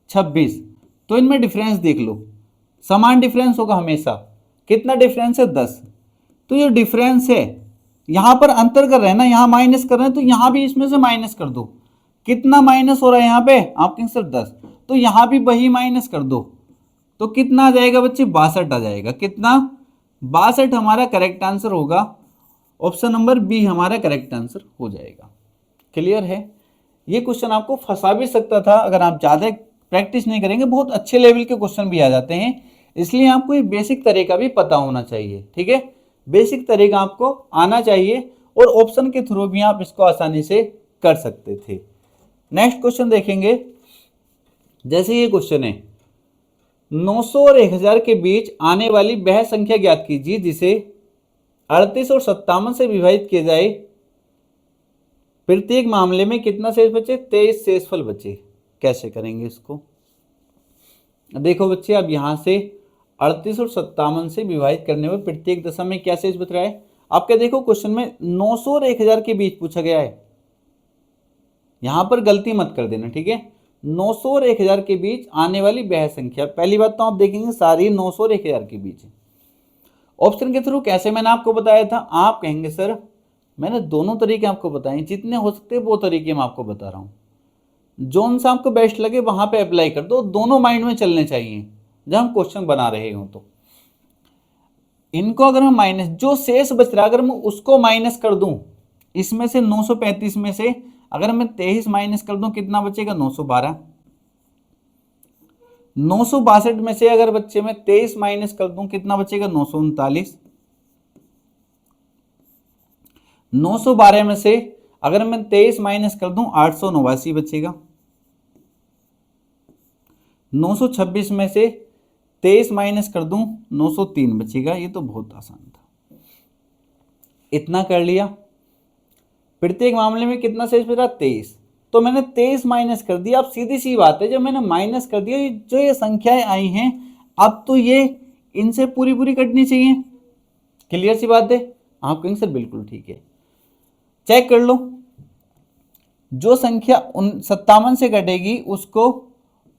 26, तो इनमें डिफरेंस देख लो, समान डिफरेंस होगा हमेशा। कितना डिफरेंस है 10, तो ये डिफरेंस है, यहां पर अंतर कर रहे हैं ना, यहां माइनस कर रहे हैं तो यहां भी इसमें से माइनस कर दो। कितना माइनस हो रहा है यहाँ पे, आप कहेंगे सर 10, तो यहां भी वही माइनस कर दो, तो कितना आ जाएगा बच्चे 62 आ जाएगा। कितना 62 हमारा करेक्ट आंसर होगा, ऑप्शन नंबर बी हमारा करेक्ट आंसर हो जाएगा। क्लियर है, ये क्वेश्चन आपको फंसा भी सकता था अगर आप ज़्यादा प्रैक्टिस नहीं करेंगे, बहुत अच्छे लेवल के क्वेश्चन भी आ जाते हैं, इसलिए आपको ये बेसिक तरीका भी पता होना चाहिए, ठीक है। बेसिक तरीका आपको आना चाहिए और ऑप्शन के थ्रू भी आप इसको आसानी से कर सकते थे। नेक्स्ट क्वेश्चन देखेंगे, जैसे ये क्वेश्चन है 900 और 1000 के बीच आने वाली वह संख्या ज्ञात कीजिए जिसे 38 और 57 से विभाजित किया जाए, प्रत्येक मामले में कितना शेष बचे, 23 शेषफल बचे। कैसे करेंगे इसको, देखो बच्चे अब यहां से 38 और 57 से विभाजित करने पर प्रत्येक दशा में क्या शेष बच रहा है, आपके देखो क्वेश्चन में 900 और 1000 के बीच पूछा गया है, यहां पर गलती मत कर देना, ठीक है। 900 और 1000 के बीच आने वाली बेह संख्या, पहली बात तो आप देखेंगे सारी 900 और 1000 के बीच है। ऑप्शन के थ्रू कैसे, मैंने आपको बताया था, आप कहेंगे सर मैंने दोनों तरीके आपको बताए, जितने हो सकते वो तरीके मैं आपको बता रहा हूँ, जोन सा आपको बेस्ट लगे वहां पे अप्लाई कर दो, दोनों माइंड में चलने चाहिए जब हम क्वेश्चन बना रहे हो। तो इनको अगर मैं माइनस, जो शेष बच रहा अगर मैं उसको माइनस कर दूं, इसमें से 935 में से अगर मैं 23 माइनस कर दूं कितना बचेगा, 912। 962 में से अगर बच्चे में 23 माइनस कर दूं कितना बचेगा, 939। 912 में से अगर मैं 23 माइनस कर दूं 889 बचेगा। 926 में से 23 माइनस कर दूं 903 बचेगा। ये तो बहुत आसान था, इतना कर लिया। प्रत्येक मामले में कितना शेष बच रहा, 23, तो मैंने 23 माइनस कर दिया। अब सीधी सी बात है, जब मैंने माइनस कर दिया, जो ये संख्याएं आई हैं अब तो ये इनसे पूरी पूरी कटनी चाहिए। क्लियर सी बात है, आप कहेंगे सर बिल्कुल ठीक है। चेक कर लो, जो संख्या 57 से कटेगी उसको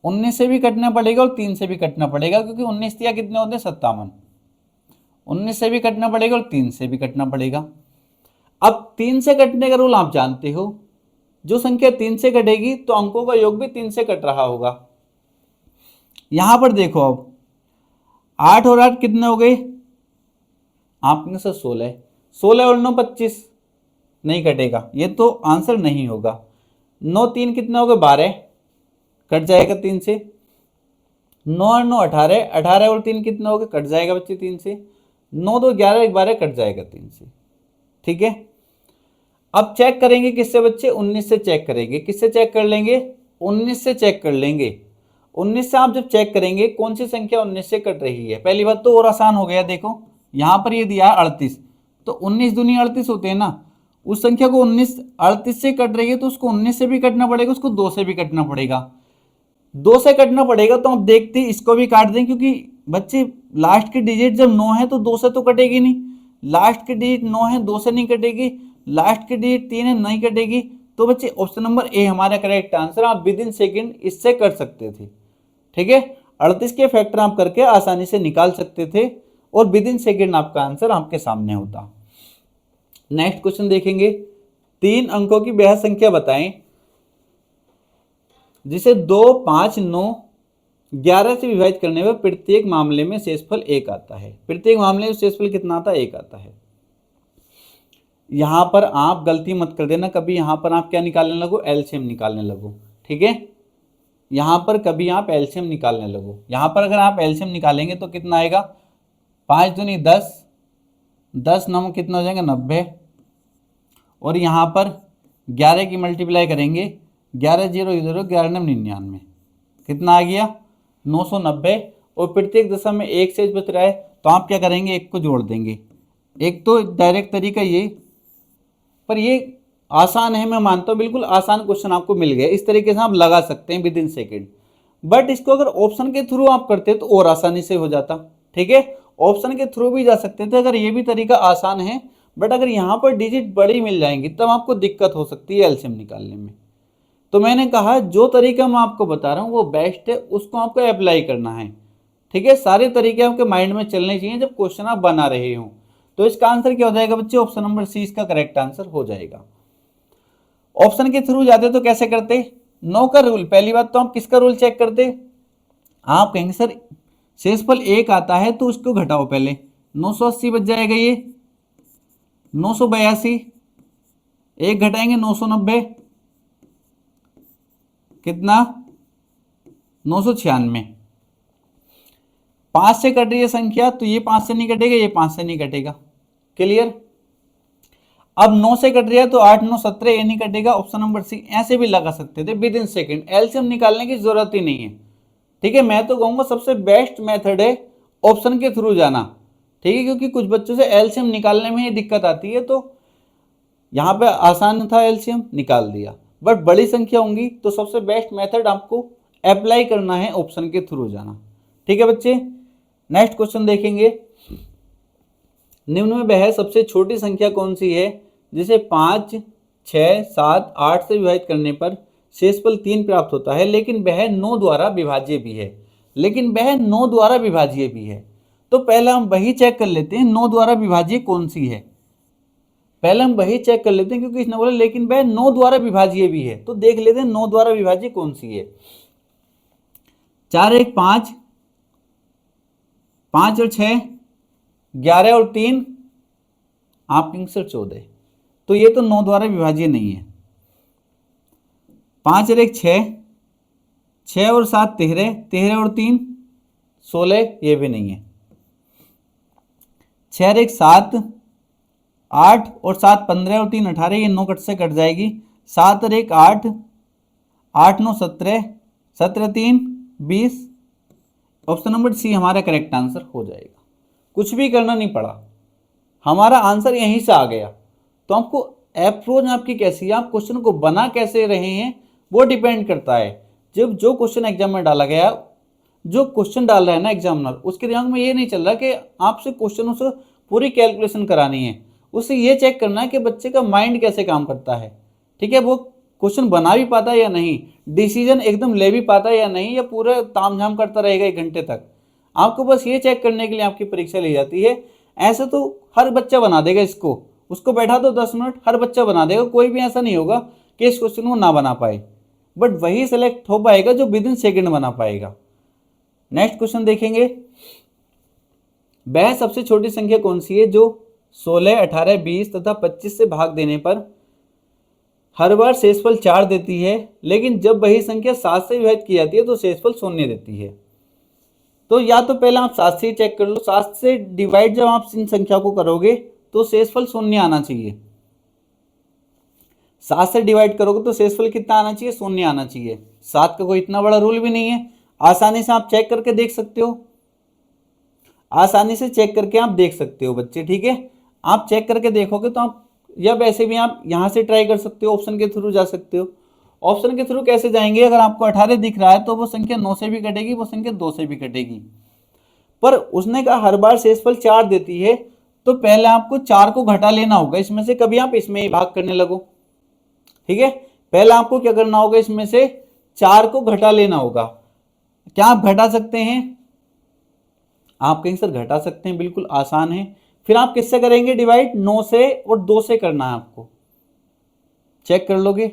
19 से भी कटना पड़ेगा और 3 से भी कटना पड़ेगा, क्योंकि 19 दिया कितने होते हैं, 57। 19 से भी कटना पड़ेगा और 3 से भी कटना पड़ेगा। अब 3 से कटने का रूल आप जानते हो, जो संख्या 3 से कटेगी तो अंकों का योग भी 3 से कट रहा होगा। यहां पर देखो, अब 8 और 8 कितने हो गए, आपके सर 16। 16 और 9 25, नहीं कटेगा, ये तो आंसर नहीं होगा। 9 3 कितने हो गए, 12, कट जाएगा 3 से। 9 और 9 18, 18 और 3 कितने हो गए, कट जाएगा बच्चे 3 से। 9 2 11, 12 कट जाएगा 3 से, ठीक है। अब चेक करेंगे किससे बच्चे, 19 से चेक करेंगे। किससे चेक कर लेंगे, 19 से चेक कर लेंगे। 19 से आप जब चेक करेंगे कौन सी संख्या 19 से कट रही है, पहली बात तो और आसान हो गया। देखो यहां पर ये दिया 38, तो 19 दूनी 38 होते हैं ना, उस संख्या को 19 38 से कट रही है तो उसको 19 से भी कटना पड़ेगा, उसको 2 से भी कटना पड़ेगा। 2 से कटना पड़ेगा तो आप देखते इसको भी काट दें, क्योंकि बच्चे लास्ट की डिजिट जब 9 है तो 2 से तो कटेगी नहीं, लास्ट की डिजिट 9 है 2 से नहीं कटेगी, लास्ट की डिजिट 3 है नहीं कटेगी। तो बच्चे ऑप्शन नंबर ए हमारा करेक्ट आंसर, आप विद इन सेकेंड इससे कर सकते थे, ठीक है। 38 के फैक्टर आप करके आसानी से निकाल सकते थे और विद इन सेकेंड आपका आंसर आपके सामने होता। नेक्स्ट क्वेश्चन देखेंगे, 3 अंकों की बेहद संख्या बताएं जिसे 2 5 9 11 से विभाजित करने पर प्रत्येक मामले में शेषफल 1 आता है। प्रत्येक मामले में शेषफल कितना आता है, 1 आता है। यहां पर आप गलती मत कर देना, कभी यहां पर आप क्या निकालने लगो, एलसीएम निकालने लगो, ठीक है। यहां पर कभी आप एलसीएम निकालने लगो, यहां पर अगर आप एलसीएम निकालेंगे तो कितना आएगा, 5 दूनी 10, 10 9 कितना हो जाएगा, 90, और यहां पर 11 की मल्टीप्लाई करेंगे, 11 0 0, 11 9 99, कितना आ गया, 990। और प्रत्येक दशा में 1 शेष बच रहा है तो आप क्या करेंगे, 1 को जोड़ देंगे। एक तो डायरेक्ट तरीका ये, पर ये आसान है, मैं मानता हूँ बिल्कुल आसान क्वेश्चन आपको मिल गया, इस तरीके से आप लगा सकते हैं विद इन सेकेंड। बट इसको अगर ऑप्शन के थ्रू आप करते तो और आसानी से हो जाता, ठीक है। ऑप्शन के थ्रू भी जा सकते थे अगर ये भी तरीका आसान है, बट अगर यहाँ पर डिजिट बड़ी मिल जाएंगी तब आपको दिक्कत हो सकती है एलसीएम निकालने में। तो मैंने कहा जो तरीका मैं आपको बता रहा हूँ वो बेस्ट है, उसको आपको अप्लाई करना है, ठीक है। सारे तरीके आपके माइंड में चलने चाहिए जब क्वेश्चन आप बना रहे हो। तो इसका आंसर क्या हो जाएगा बच्चे, ऑप्शन नंबर सी इसका करेक्ट आंसर हो जाएगा। ऑप्शन के थ्रू जाते तो कैसे करते, 9 का रूल, पहली बात तो आप किसका रूल चेक करते, आप कहेंगे सर शेषफल 1 आता है तो उसको घटाओ पहले, 980 बच जाएगा, ये 982, 1 घटाएंगे 990, कितना 996। 5 से कट रही है संख्या तो ये 5 से नहीं कटेगा, ये 5 से नहीं कटेगा, क्लियर। अब 9 से कट रही है तो 8 9 17, ये नहीं कटेगा, ऑप्शन नंबर सी। ऐसे भी लगा सकते थे विद इन सेकेंड, एलसीएम निकालने की जरूरत ही नहीं है, ठीक है। मैं तो कहूंगा सबसे बेस्ट मेथड है ऑप्शन के थ्रू जाना, ठीक है, क्योंकि कुछ बच्चों से एलसीएम निकालने में ही दिक्कत आती है, तो यहाँ पे आसान था एलसीएम निकाल दिया। बट बड़ी संख्या होंगी तो सबसे बेस्ट मेथड आपको अप्लाई करना है ऑप्शन के थ्रू जाना, ठीक है बच्चे। नेक्स्ट क्वेश्चन देखेंगे, निम्न में वह सबसे छोटी संख्या कौन सी है जिसे 5, 6, 7, 8 से विभाजित करने पर शेषफल 3 प्राप्त होता है, लेकिन वह 9 द्वारा विभाज्य भी है। तो पहले हम वही चेक कर लेते हैं 9 द्वारा विभाज्य कौन सी है। क्योंकि इसने बोला लेकिन वह 9 द्वारा विभाज्य भी है, तो देख लेते हैं 9 द्वारा विभाज्य कौन सी है। 4 1 5, 5 और 6, 11 और 3 आपके आंसर 14। तो ये तो 9 द्वारा विभाज्य नहीं है। 5 और 1 6, 6 और 7 13, 13 और 3 16, ये भी नहीं है। 6 और 1 7, 8 और 7 15 और 3 18, ये 9 कट से कट जाएगी। 7 और 1 8, 8 9 17, 17 3 20। ऑप्शन नंबर सी हमारा करेक्ट आंसर हो जाएगा। कुछ भी करना नहीं पड़ा, हमारा आंसर यहीं से आ गया। तो आपको अप्रोच आपकी कैसी है, आप क्वेश्चन को बना कैसे रहे हैं, वो डिपेंड करता है। जब जो क्वेश्चन एग्जाम में डाला गया, जो क्वेश्चन डाल रहा है ना एग्जामिनर, उसके दिमाग में ये नहीं चल रहा कि आपसे क्वेश्चनों से पूरी कैलकुलेशन करानी है। उसे ये चेक करना है कि बच्चे का माइंड कैसे काम करता है। ठीक है, वो क्वेश्चन बना भी पाता है या नहीं, डिसीजन एकदम ले भी पाता है या नहीं, या पूरा तामझाम करता रहेगा 1 घंटे तक। आपको बस ये चेक करने के लिए आपकी परीक्षा ली जाती है। ऐसे तो हर बच्चा बना देगा इसको, उसको बैठा दो 10 मिनट, हर बच्चा बना देगा। कोई भी ऐसा नहीं होगा कि इस क्वेश्चन को ना बना पाए, बट वही सेलेक्ट हो पाएगा जो विद इन सेकेंड बना पाएगा। नेक्स्ट क्वेश्चन देखेंगे, वह सबसे छोटी संख्या कौन सी है जो 16, 18, 20 तथा 25 से भाग देने पर हर बार शेषफल 4 देती है, लेकिन जब वही संख्या 7 से विभाजित की जाती है तो शेषफल 0 देती है। तो या तो पहले आप 7 से चेक कर लो, 7 से डिवाइड जब आप इन संख्या को करोगे तो शेषफल 0 आना चाहिए। 7 से डिवाइड करोगे तो शेषफल कितना आना चाहिए, 0 आना चाहिए। 7 का कोई इतना बड़ा रूल भी नहीं है, आसानी से आप चेक करके देख सकते हो, आप देख सकते हो बच्चे। ठीक है, आप चेक करके देखोगे तो आप, या वैसे भी आप यहाँ से ट्राई कर सकते हो, ऑप्शन के थ्रू जा सकते हो। ऑप्शन के थ्रू कैसे जाएंगे, अगर आपको 18 दिख रहा है तो वो संख्या 9 से भी कटेगी, वो संख्या 2 से भी कटेगी। पर उसने कहा हर बार शेषफल 4 देती है, तो पहले आपको 4 को घटा लेना होगा इसमें से, कभी आप इसमें ही भाग करने लगो। ठीक है, पहले आपको क्या करना होगा, इसमें से 4 को घटा लेना होगा। क्या आप घटा सकते हैं, आप कहीं सर घटा सकते हैं, बिल्कुल आसान है। फिर आप किससे करेंगे डिवाइड, 9 से और 2 से करना है आपको, चेक कर लोगे।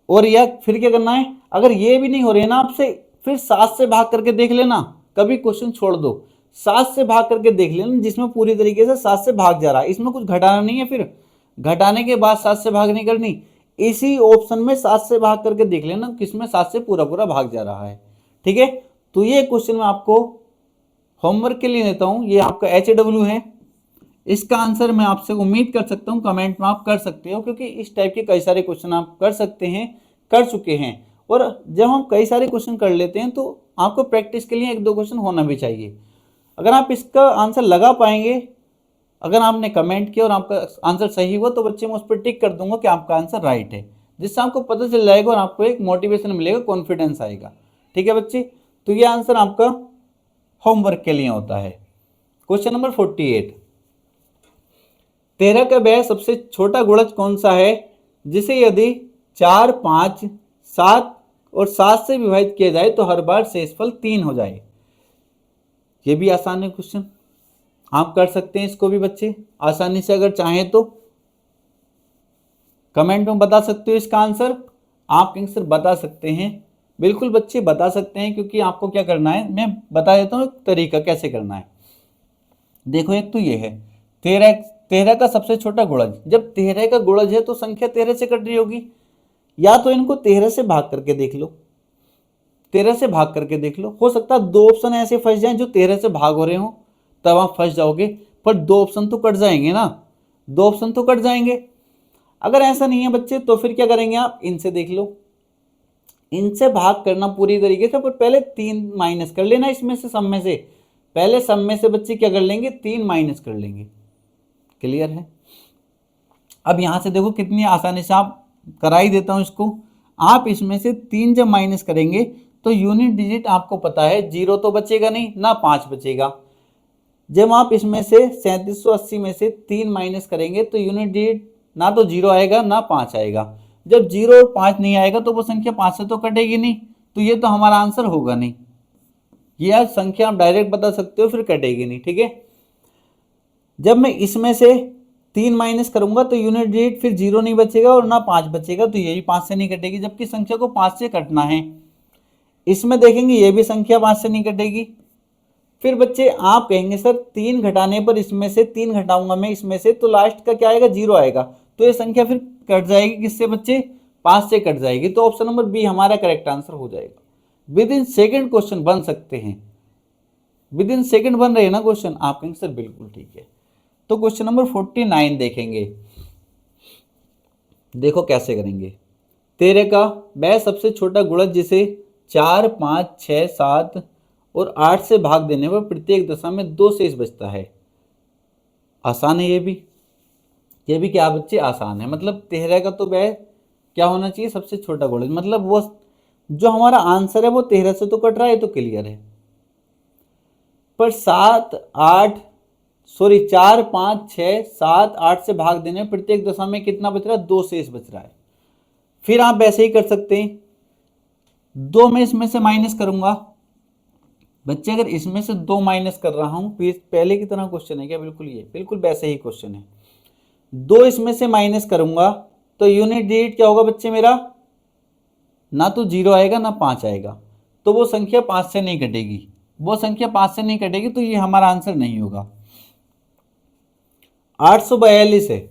और या फिर क्या करना है, अगर ये भी नहीं हो रही है ना आपसे, फिर 7 से भाग करके देख लेना, कभी क्वेश्चन छोड़ दो, 7 से भाग करके देख लेना जिसमें पूरी तरीके से 7 से भाग जा रहा है, इसमें कुछ घटाना नहीं है। फिर घटाने के बाद 7 से भाग नहीं करनी, इसी ऑप्शन में 7 से भाग करके देख लेना किसमें 7 से पूरा पूरा भाग जा रहा है। ठीक है, तो ये क्वेश्चन मैं आपको होमवर्क के लिए देता हूं, ये आपका HW है। इसका आंसर मैं आपसे उम्मीद कर सकता हूं कमेंट में आप कर सकते हो, क्योंकि इस टाइप के कई सारे क्वेश्चन आप कर सकते हैं, कर चुके हैं। और जब हम कई सारे क्वेश्चन कर लेते हैं तो आपको प्रैक्टिस के लिए 1-2 क्वेश्चन होना भी चाहिए। अगर आप इसका आंसर लगा पाएंगे, अगर आपने कमेंट किया और आपका आंसर सही हुआ, तो बच्चे मैं उस पर टिक कर दूंगा कि आपका आंसर राइट है, जिससे आपको पता चल जाएगा और आपको एक मोटिवेशन मिलेगा, कॉन्फिडेंस आएगा। ठीक है बच्चे, तो ये आंसर आपका होमवर्क के लिए होता है। क्वेश्चन नंबर 48, 13 का वह सबसे छोटा गुणज कौन सा है जिसे यदि 4, 5, 7 और 7 से विभाजित किया जाए तो हर बार शेषफल 3 हो जाए। ये भी आसान है क्वेश्चन, आप कर सकते हैं इसको भी बच्चे आसानी से, अगर चाहें तो कमेंट में बता सकते हो इसका आंसर, आप आंसर बता सकते हैं, बिल्कुल बच्चे बता सकते हैं। क्योंकि आपको क्या करना है, मैं बता देता हूँ तरीका कैसे करना है। देखो, एक तो ये है 13 का सबसे छोटा गुणज, जब 13 का गुणज है तो संख्या 13 से कट रही होगी, या तो इनको 13 से भाग करके देख लो, 13 से भाग करके देख लो। हो सकता है 2 ऑप्शन ऐसे फंस जाएं जो 13 से भाग हो रहे हो, तब आप फंस जाओगे, पर 2 ऑप्शन तो कट जाएंगे ना, 2 ऑप्शन तो कट जाएंगे। अगर ऐसा नहीं है बच्चे तो फिर क्या करेंगे, आप इनसे देख लो, इनसे भाग करना पूरी तरीके से, पर पहले 3 माइनस कर लेना इसमें से, सब में से पहले सब में से बच्चे क्या कर लेंगे, 3 माइनस कर लेंगे। क्लियर है। अब यहां से देखो कितनी आसानी से आप करा ही देता हूं इसको। आप इसमें से 3 जब माइनस करेंगे तो यूनिट डिजिट आपको पता है 0 तो बचेगा नहीं ना, 5 बचेगा। जब आप इसमें से 3780 में से 3 माइनस करेंगे तो यूनिट डिजिट ना तो 0 आएगा ना 5 आएगा। जब 0 और 5 नहीं आएगा तो वो संख्या 5 से तो कटेगी नहीं, तो ये तो हमारा आंसर होगा नहीं। ये संख्या आप डायरेक्ट बता सकते हो, फिर कटेगी नहीं। ठीक है, जब मैं इसमें से 3 माइनस करूंगा तो यूनिट डिजिट फिर 0 नहीं बचेगा और ना 5 बचेगा, तो ये भी 5 से नहीं कटेगी, जबकि संख्या को 5 से कटना है। इसमें देखेंगे ये भी संख्या 5 से नहीं कटेगी। फिर बच्चे आप कहेंगे सर 3 घटाने पर इसमें से 3 घटाऊंगा मैं इसमें से, तो लास्ट का क्या आएगा, 0 आएगा, तो ये संख्या फिर कट जाएगी किससे बच्चे, 5 से कट जाएगी। तो ऑप्शन नंबर बी हमारा करेक्ट आंसर हो जाएगा। विद इन सेकेंड क्वेश्चन बन सकते हैं, विद इन सेकेंड बन रहे हैं ना क्वेश्चन, आप कहेंगे सर बिल्कुल ठीक है। तो क्वेश्चन नंबर 49 देखेंगे, देखो कैसे करेंगे। 13 का वह सबसे छोटा गुणज जिसे 4, 5, 6, 7 और 8 से भाग देने पर प्रत्येक दशा में 2 शेष बचता है। आसान है ये भी क्या बच्चे, आसान है। मतलब 13 का तो वह क्या होना चाहिए, सबसे छोटा गुणज, मतलब वो जो हमारा आंसर है वो 13 से तो कट रहा है, तो क्लियर है। पर 4, 5, 6, 7, 8 से भाग देने प्रत्येक दशा में कितना बच रहा है, 2 शेष बच रहा है। फिर आप ऐसे ही कर सकते हैं, 2 में इसमें से माइनस करूंगा बच्चे, अगर इसमें से 2 माइनस कर रहा हूं, पहले की तरह क्वेश्चन है क्या, बिल्कुल ये बिल्कुल वैसे ही क्वेश्चन है। 2 इसमें से माइनस करूंगा तो यूनिट डिजिट क्या होगा बच्चे मेरा, ना तो 0 आएगा ना 5 आएगा, तो वो संख्या 5 से नहीं कटेगी, वो संख्या 5 से नहीं कटेगी, तो ये हमारा आंसर नहीं होगा। 842 है,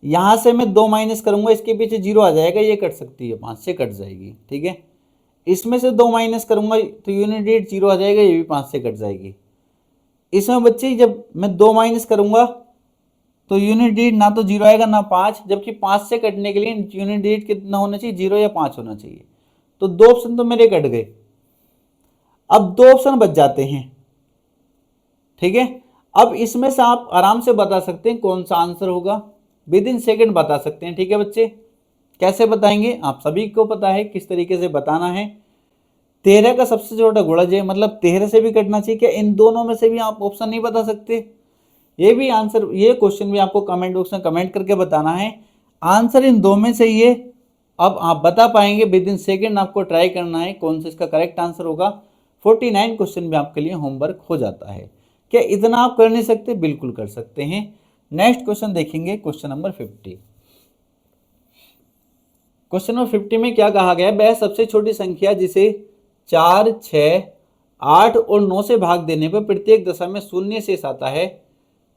यहां से मैं 2 माइनस करूंगा, इसके पीछे 0 आ जाएगा, ये कट सकती है, 5 से कट जाएगी। ठीक है, इसमें से 2 माइनस करूंगा तो यूनिट डिजिट 0 आ जाएगा, ये भी 5 से कट जाएगी। इसमें बच्चे जब मैं 2 माइनस करूंगा तो यूनिट डिजिट ना तो 0 आएगा ना 5, जबकि 5 से कटने के लिए यूनिट डिजिट कितना होना चाहिए, 0 या 5 होना चाहिए। तो 2 ऑप्शन तो मेरे कट गए, अब 2 ऑप्शन बच जाते हैं। ठीक है, अब इसमें से आप आराम से बता सकते हैं कौन सा आंसर होगा, विद इन सेकेंड बता सकते हैं। ठीक है बच्चे, कैसे बताएंगे, आप सभी को पता है किस तरीके से बताना है। 13 का सबसे छोटा गुणज है, मतलब 13 से भी कटना चाहिए क्या, इन दोनों में से भी आप ऑप्शन नहीं बता सकते। ये भी आंसर, ये क्वेश्चन भी आपको कमेंट बॉक्स में कमेंट करके बताना है आंसर इन 2 में से ये अब आप बता पाएंगे, विद इन सेकेंड आपको ट्राई करना है कौन सा इसका करेक्ट आंसर होगा। 49 क्वेश्चन भी आपके लिए होमवर्क हो जाता है। क्या इतना आप कर नहीं सकते, बिल्कुल कर सकते हैं। नेक्स्ट क्वेश्चन देखेंगे, क्वेश्चन नंबर 50। क्वेश्चन नंबर 50 में क्या कहा गया है, वह सबसे छोटी संख्या जिसे 4, 6, 8 और 9 से भाग देने पर प्रत्येक दशा में 0 शेष आता है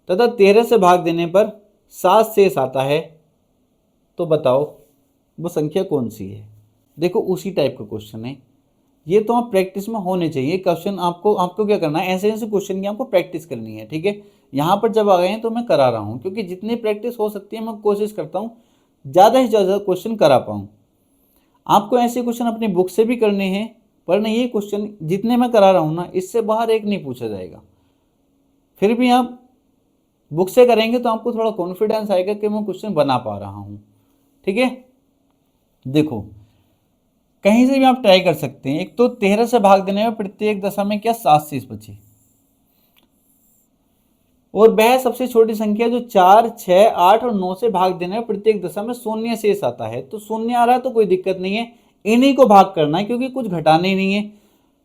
तथा 13 से भाग देने पर 7 शेष आता है, तो बताओ वो संख्या कौन सी है। देखो उसी टाइप का क्वेश्चन है ये, तो आप प्रैक्टिस में होने चाहिए क्वेश्चन। आपको क्या करना है, ऐसे ऐसे क्वेश्चन की आपको प्रैक्टिस करनी है। ठीक है, यहाँ पर जब आ गए हैं तो मैं करा रहा हूँ, क्योंकि जितनी प्रैक्टिस हो सकती है मैं कोशिश करता हूँ ज़्यादा से ज़्यादा क्वेश्चन करा पाऊँ। आपको ऐसे क्वेश्चन अपनी बुक से भी करने हैं, पर नहीं ये क्वेश्चन जितने मैं करा रहा हूँ ना, इससे बाहर एक नहीं पूछा जाएगा। फिर भी आप बुक से करेंगे तो आपको थोड़ा कॉन्फिडेंस आएगा कि मैं क्वेश्चन बना पा रहा हूँ। ठीक है, देखो कहीं से भी आप ट्राई कर सकते हैं। एक तो 13 से भाग देने में प्रत्येक दशा में क्या 7 शेष बचे, और वह सबसे छोटी संख्या जो 4, 6, 8 और 9 से भाग देने में प्रत्येक दशा में 0 शेष आता है। तो 0 आ रहा है तो कोई दिक्कत नहीं है, इन्हीं को भाग करना है क्योंकि कुछ घटाना ही नहीं है।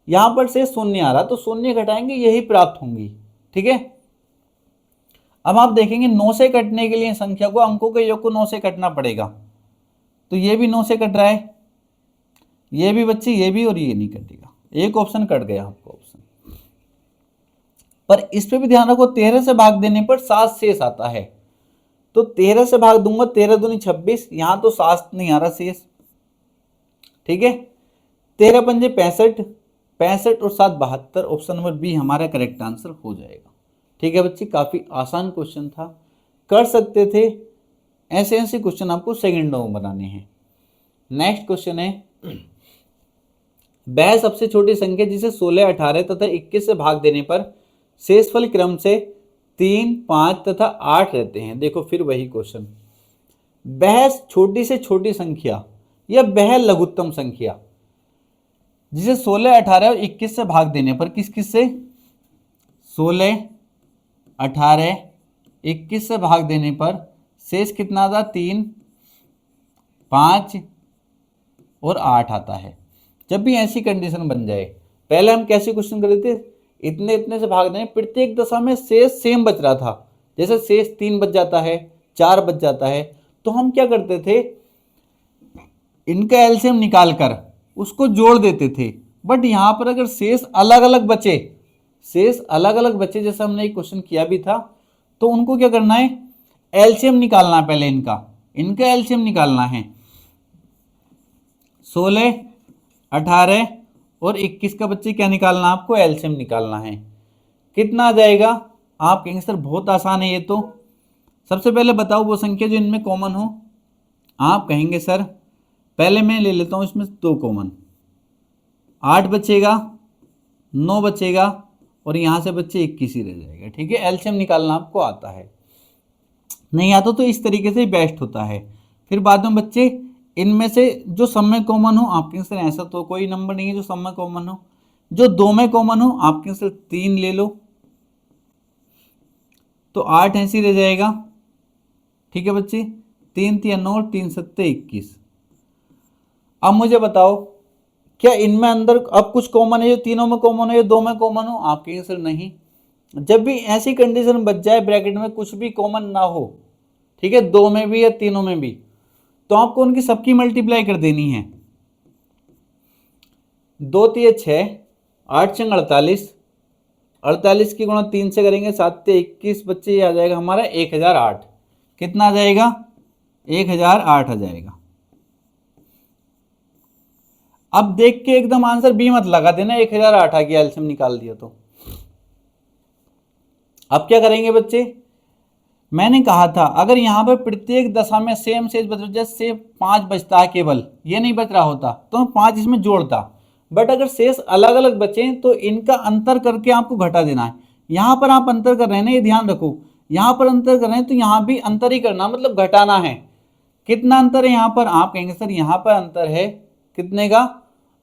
यहां पर से 0 आ रहा तो 0 घटाएंगे, यही प्राप्त होंगी। ठीक है, अब आप देखेंगे 9 से कटने के लिए संख्या को, अंकों के योग को 9 से कटना पड़ेगा, तो ये भी 9 से कट रहा है, ये भी बच्चे, ये भी, और ये नहीं कटेगा, एक ऑप्शन कट गया आपको ऑप्शन। पर इस पे भी ध्यान रखो, 13 से भाग देने पर 7 शेष आता है, तो 13 से भाग दूंगा, 13 दूनी 26, यहां तो 7 नहीं आ रहा शेष। ठीक है, 13 पंजे 65, 65 और 7 72, ऑप्शन नंबर बी हमारा करेक्ट आंसर हो जाएगा। ठीक है बच्चे, काफी आसान क्वेश्चन था, कर सकते थे। ऐसे ऐसे क्वेश्चन आपको सेकंडों में बनाने हैं। नेक्स्ट क्वेश्चन है, वह सबसे छोटी संख्या जिसे 16, 18 तथा 21 से भाग देने पर शेषफल क्रम से 3, 5 तथा 8 रहते हैं। देखो फिर वही क्वेश्चन, वह छोटी से छोटी संख्या या वह लघुत्तम संख्या जिसे 16, 18 और 21 से भाग देने पर किस किस से 16, 18, 21 से भाग देने पर शेष कितना था? 3, 5 और 8 आता है। जब भी ऐसी कंडीशन बन जाए, पहले हम कैसे क्वेश्चन कर रहे थे, इतने इतने से भाग दें, प्रत्येक दशा में शेष सेम बच रहा था। जैसे शेष 3 बच जाता है, 4 बच जाता है, तो हम क्या करते थे, इनका एलसीएम निकाल कर उसको जोड़ देते थे। बट यहाँ पर अगर शेष अलग अलग बचे, जैसे हमने एक क्वेश्चन किया भी था, तो उनको क्या करना है, एलसीएम निकालना है। पहले इनका एलसीएम निकालना है। 16, 18 और 21 का बच्चे क्या निकालना है आपको? एलसीएम निकालना है। कितना आ जाएगा? आप कहेंगे सर बहुत आसान है ये तो। सबसे पहले बताओ वो संख्या जो इनमें कॉमन हो। आप कहेंगे सर पहले मैं ले लेता हूँ इसमें 2 कॉमन, 8 बचेगा, 9 बचेगा और यहाँ से बच्चे 21 ही रह जाएगा। ठीक है, एलसीएम निकालना आपको आता है। नहीं आता तो इस तरीके से बेस्ट होता है। फिर बाद में बच्चे इनमें से जो सब में कॉमन हो, आपके सर ऐसा तो कोई नंबर नहीं है जो सब में कॉमन हो, जो 2 में कॉमन हो आपके सर 3 ले लो, तो 8 ऐसे रह जाएगा। ठीक है बच्चे, 3 3 9, 3 7 21। अब मुझे बताओ क्या इनमें अंदर अब कुछ कॉमन है जो तीनों में कॉमन हो या 2 में कॉमन हो? आपके आंसर नहीं। जब भी ऐसी कंडीशन बच जाए ब्रैकेट में कुछ भी कॉमन ना हो, ठीक है, 2 में भी या तीनों में भी, तो आपको उनकी सबकी मल्टीप्लाई कर देनी है। 2 3 6, 8 6 48, 48 की गुणा 3 से करेंगे 7 21 बच्चे, ये आ जाएगा हमारा 1008। कितना आ जाएगा? 1008 आ जाएगा। अब देख के एकदम आंसर बी मत लगा देना, 1008 आ गया, एलसीएम निकाल दिया तो। अब क्या करेंगे बच्चे, मैंने कहा था अगर यहां पर प्रत्येक दशा में सेम शेष बच, जैसे 5 बचता है केवल, ये नहीं बच रहा होता तो मैं 5 इसमें जोड़ता। बट अगर शेष अलग अलग बचे तो इनका अंतर करके आपको घटा देना है। यहां पर आप अंतर कर रहे हैं ना, ये ध्यान रखो, यहां पर अंतर कर रहे हैं तो यहां भी अंतर ही करना, मतलब घटाना है। कितना अंतर है यहां पर? आप कहेंगे सर यहां पर अंतर है कितने का?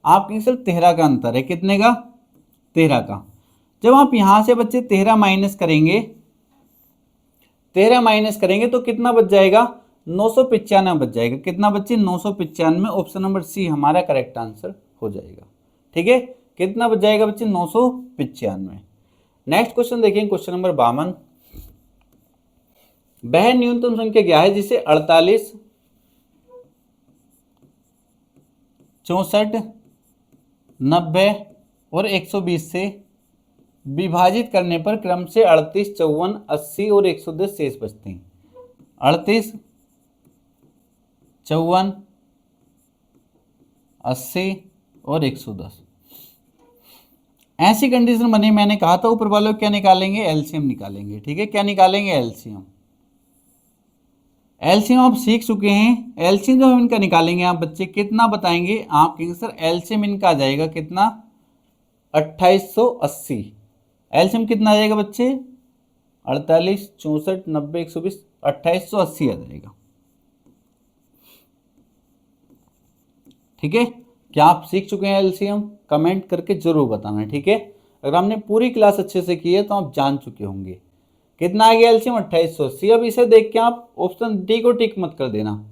आप कहेंगे सर 13 का अंतर है। कितने का? 13 का। जब आप यहां से बच्चे 13 माइनस करेंगे, 13 माइनस करेंगे तो कितना बच जाएगा? 995 बच जाएगा। कितना बच्चे? 995। ऑप्शन नंबर सी हमारा करेक्ट आंसर हो जाएगा। ठीक है, कितना बच जाएगा बच्चे? 995। नेक्स्ट क्वेश्चन देखें, क्वेश्चन नंबर 52। वह न्यूनतम संख्या क्या है जिसे 48, 64, 90 और 120 से विभाजित करने पर क्रम से 38, 54, 80 और 110 शेष बचते हैं। 38, 54, 80 और 110। ऐसी कंडीशन बनी, मैंने कहा था ऊपर वालों क्या निकालेंगे? एलसीएम निकालेंगे। ठीक है, क्या निकालेंगे? एलसीएम। एलसीएम आप सीख चुके हैं। एलसीएम जो हम इनका निकालेंगे, आप बच्चे कितना बताएंगे? आप कहेंगे सर एलसीएम इनका आ जाएगा कितना? 2880। एलसीएम कितना आ जाएगा बच्चे? 48, 64, 90, 120, 2880 आ जाएगा। ठीक है, क्या आप सीख चुके हैं एलसीएम? कमेंट करके जरूर बताना। ठीक है, अगर हमने पूरी क्लास अच्छे से की है तो आप जान चुके होंगे। कितना आ गया एलसीएम? 2880। अब इसे देख के आप ऑप्शन डी को टिक मत कर देना।